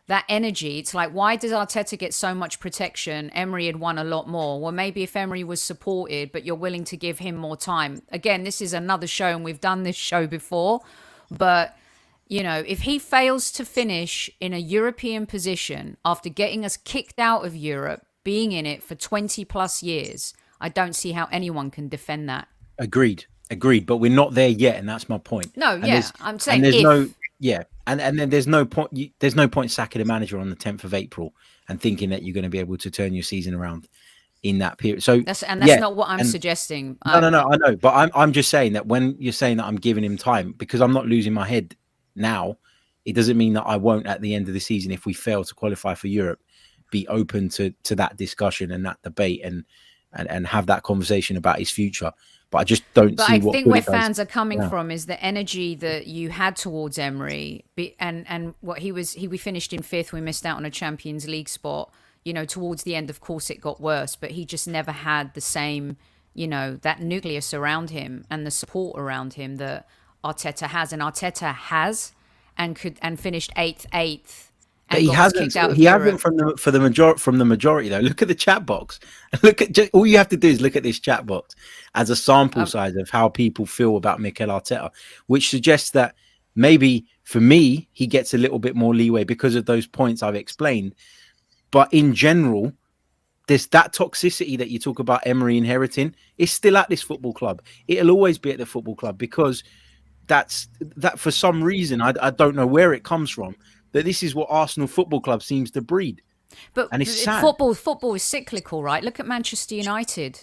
that energy, it's like, why does Arteta get so much protection? Emery had won a lot more. Well, maybe if Emery was supported, but you're willing to give him more time. Again, this is another show and we've done this show before, but if he fails to finish in a European position after getting us kicked out of Europe, being in it for 20 plus years, I don't see how anyone can defend that. Agreed. But we're not there yet. And that's my point. No, yeah. I'm saying And then there's no point. There's no point sacking a manager on the 10th of April and thinking that you're going to be able to turn your season around in that period. So that's not what I'm suggesting. No, I know. But I'm just saying that when you're saying that I'm giving him time, because I'm not losing my head now, it doesn't mean that I won't at the end of the season, if we fail to qualify for Europe, be open to that discussion and that debate and have that conversation about his future. But I just don't But see I what think good where it does. fans are coming Yeah. from is the energy that you had towards Emery, and what we finished in 5th. We missed out on a Champions League spot. You know, towards the end, of course, it got worse, but he just never had the same, you know, that nucleus around him and the support around him that Arteta has, and Arteta has, and finished 8th. But And he got us hasn't. kicked out of He hasn't Europe. from the majority though. Look at the chat box. All you have to do is look at this chat box as a sample size of how people feel about Mikel Arteta, which suggests that maybe for me he gets a little bit more leeway because of those points I've explained. But in general, there's that toxicity that you talk about Emery inheriting is still at this football club. It'll always be at the football club because that for some reason I don't know where it comes from. That this is what Arsenal Football Club seems to breed. But And it's sad. football is cyclical, right? Look at Manchester United.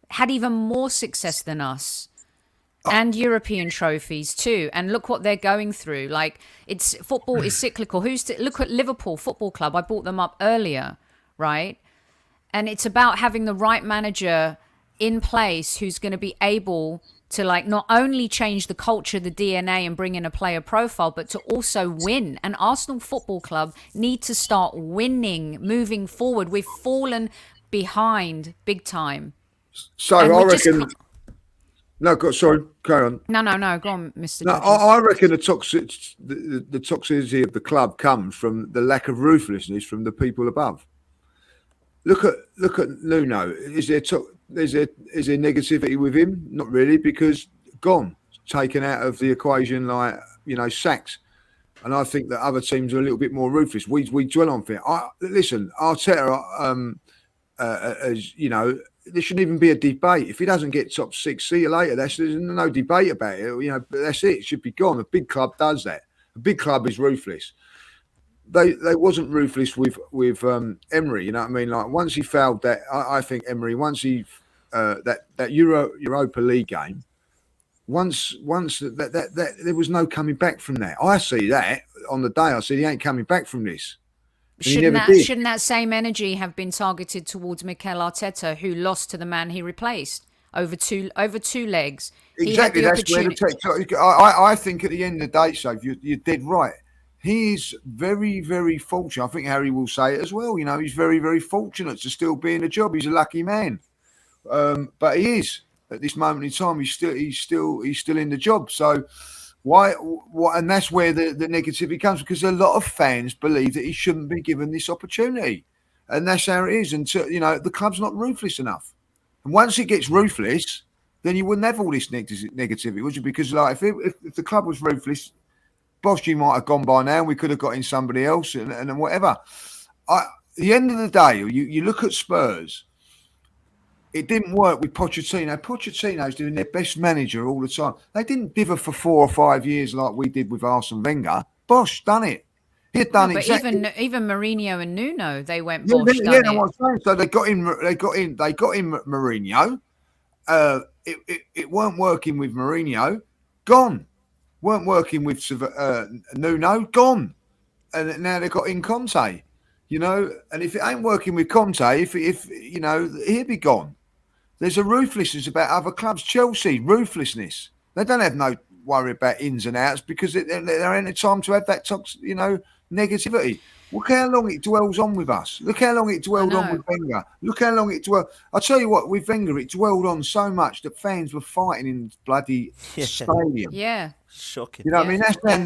Had even more success than us. And European trophies too. And look what they're going through. Like, football is cyclical. Look at Liverpool Football Club. I brought them up earlier, right? And it's about having the right manager in place who's going to be able to, like, not only change the culture, the DNA, and bring in a player profile, but to also win. And Arsenal Football Club need to start winning, moving forward. We've fallen behind big time. So And I we just reckon. can't- No, sorry, carry on. No. Go on, Mr. No, Dodges. I reckon the toxicity of the club comes from the lack of ruthlessness from the people above. Look at Nuno. Is there negativity with him? Not really, because gone, taken out of the equation, like, you know, sacks. And I think that other teams are a little bit more ruthless. We dwell on it. Listen, Arteta, as you know, there shouldn't even be a debate. If he doesn't get top 6, see you later. There's no debate about it. You know, but that's it. It should be gone. A big club does that. A big club is ruthless. They wasn't ruthless with Emery. You know what I mean? Like, once he failed that, I think Emery, once he that Europa League game, once that there was no coming back from that. I see that on the day. I said he ain't coming back from this. Shouldn't that same energy have been targeted towards Mikel Arteta, who lost to the man he replaced over two legs? Exactly. That's where I think at the end of the day, Sophie, you're dead right. He is very, very fortunate. I think Harry will say it as well. You know, he's very, very fortunate to still be in the job. He's a lucky man. But he is at this moment in time. He's still in the job. So why? And that's where the negativity comes, because a lot of fans believe that he shouldn't be given this opportunity, and that's how it is. Until, you know, the club's not ruthless enough. And once it gets ruthless, then you wouldn't have all this negativity, would you? Because, like, if the club was ruthless, Bosch might have gone by now. We could have got in somebody else and whatever. At the end of the day, you look at Spurs. It didn't work with Pochettino. Pochettino's doing their best manager all the time. They didn't dither for 4 or 5 years like we did with Arsene Wenger. Bosch done it. He had done exactly. But even Mourinho and Nuno, they went Bosch. Yeah, no, I'm saying. So they got in Mourinho. It weren't working with Mourinho. Gone. Weren't working with Nuno. Gone. And now they got in Conte. You know, and if it ain't working with Conte, if you know, he'll be gone. There's a ruthlessness about other clubs. Chelsea, ruthlessness. They don't have no worry about ins and outs because there ain't a time to have that negativity. Look how long it dwells on with us. Look how long it dwelled on with Wenger. Look how long it dwelled. I'll tell you what, with Wenger, it dwelled on so much that fans were fighting in bloody stadium. Yeah. Shocking. You know what I mean?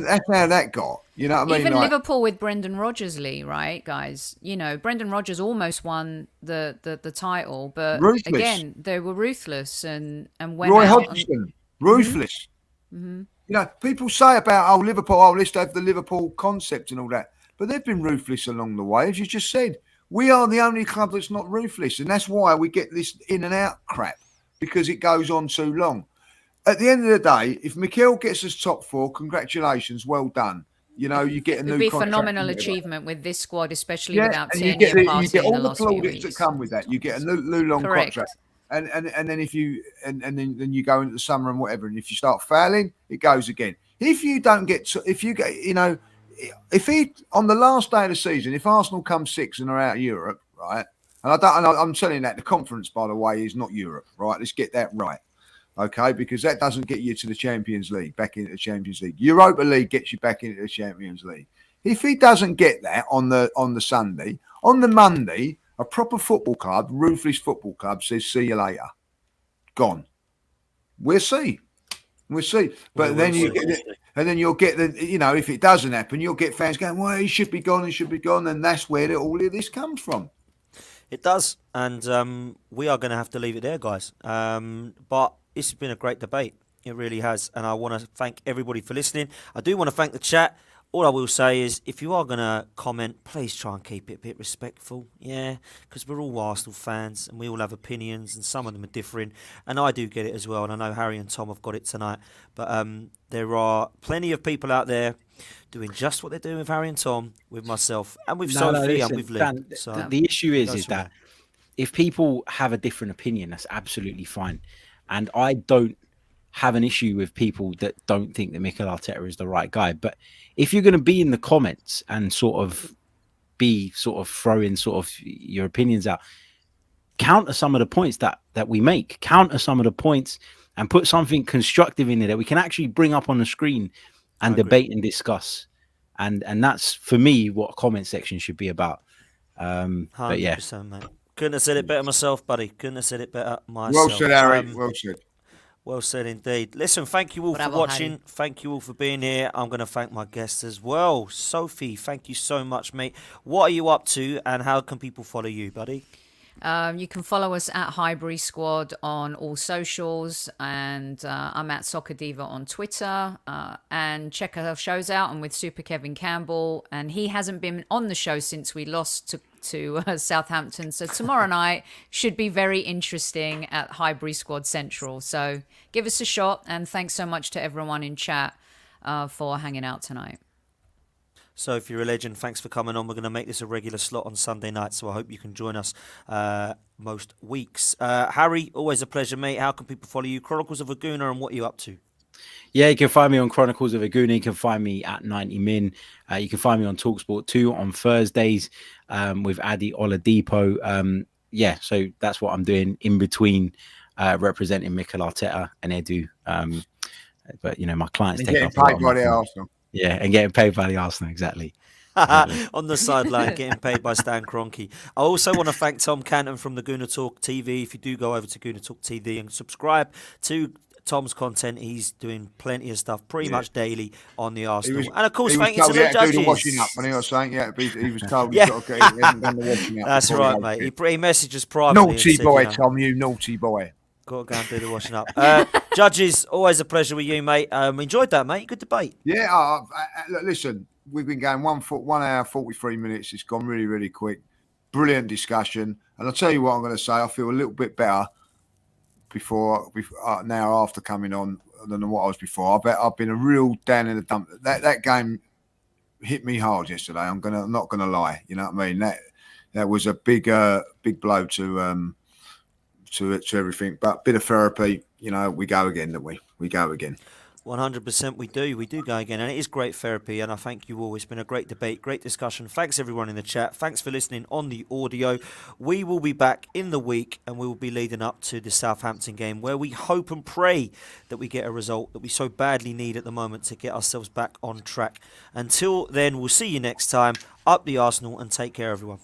That's how that got. You know what I mean? Even Liverpool with Brendan Rodgers, Lee, right, guys? You know, Brendan Rodgers almost won the title, but again, they were ruthless and went Roy out. Hodgson, ruthless. Mm-hmm. You know, people say about Liverpool, let's have the Liverpool concept and all that, but they've been ruthless along the way, as you just said. We are the only club that's not ruthless, and that's why we get this in and out crap, because it goes on too long. At the end of the day, if Mikel gets us top 4, congratulations, well done. You know, you get a new contract. It would be a phenomenal achievement with this squad, especially without Tierney you get passing all in the last the few plaudits weeks. that come with that. You get a new long contract. and then if you and then you go into the summer and whatever, and if you start fouling, it goes again. If you don't get to, if you get, you know, if he on the last day of the season, if Arsenal come 6th and are out of Europe, right? And I'm telling you that the conference, by the way, is not Europe, right? Let's get that right. Okay, because that doesn't get you to the Champions League, back into the Champions League. Europa League gets you back into the Champions League. If he doesn't get that on the Sunday, on the Monday, a proper football club, ruthless football club, says, "See you later." Gone. We'll see. But then you'll get the, you know, if it doesn't happen, you'll get fans going, "Well, he should be gone. He should be gone," and that's where all of this comes from. It does, and we are going to have to leave it there, guys. But it's been a great debate. It really has, and I want to thank everybody for listening. I do want to thank the chat. All I will say is, if you are going to comment, please try and keep it a bit respectful. Yeah, because we're all Arsenal fans, and we all have opinions, and some of them are differing. And I do get it as well, and I know Harry and Tom have got it tonight. But there are plenty of people out there doing just what they're doing with Harry and Tom, with myself, and with Sophie, and with Lee. Dan, So the issue is that if people have a different opinion, that's absolutely fine. And I don't have an issue with people that don't think that Mikel Arteta is the right guy. But if you're going to be in the comments and sort of throwing sort of your opinions out, counter some of the points that we make, counter some of the points, and put something constructive in there that we can actually bring up on the screen and debate and discuss. And that's, for me, what a comment section should be about. But yeah. 100%, mate. Couldn't have said it better myself, buddy. Couldn't have said it better myself. Well said, Harry. Well said. Well said indeed. Listen, thank you all for watching. Harry. Thank you all for being here. I'm going to thank my guests as well. Sophie, thank you so much, mate. What are you up to, and how can people follow you, buddy? You can follow us at Highbury Squad on all socials, and I'm at Soccer Diva on Twitter. And check our shows out. I'm with Super Kevin Campbell, and he hasn't been on the show since we lost to Southampton. So tomorrow night should be very interesting at Highbury Squad Central. So give us a shot, and thanks so much to everyone in chat for hanging out tonight. So if you're a legend, thanks for coming on. We're going to make this a regular slot on Sunday night, so I hope you can join us most weeks. Harry, always a pleasure, mate. How can people follow you? Chronicles of a Gooner, and what are you up to? Yeah, you can find me on Chronicles of a Gooner. You can find me at 90 Min. You can find me on TalkSport 2 on Thursdays with Adi Oladipo. Yeah, so that's what I'm doing in between representing Mikel Arteta and Edu. But, you know, my clients take up a lot of my time. Arsenal. Yeah, and getting paid by the Arsenal, exactly. On the sideline, getting paid by Stan Kroenke. I also want to thank Tom Canton from the Gooner Talk TV. If you do go over to Gooner Talk TV and subscribe to Tom's content, he's doing plenty of stuff pretty much daily on the Arsenal. And of course, thank you to the judges. Do the washing up, and he was saying, he was told he's got to get done the washing up. That's right, mate. He messages privately. Naughty boy, Tom, you naughty boy. Got to go and do the washing up. Judges, always a pleasure with you, mate. Enjoyed that, mate. Good debate. Yeah, listen, we've been going 1 hour, 43 minutes. It's gone really, really quick. Brilliant discussion. And I'll tell you what I'm going to say. I feel a little bit better before now after coming on than what I was before. I've been a real down in the dump. That game hit me hard yesterday. I'm not gonna lie. You know what I mean? That was a big blow to everything. But a bit of therapy, you know, we go again, don't we? We go again. 100% we do go again, and it is great therapy, and I thank you all. It's been a great debate, great discussion. Thanks everyone in the chat. Thanks for listening on the audio. We will be back in the week, and we will be leading up to the Southampton game, where we hope and pray that we get a result that we so badly need at the moment to get ourselves back on track. Until then, we'll see you next time. Up the Arsenal, and take care everyone.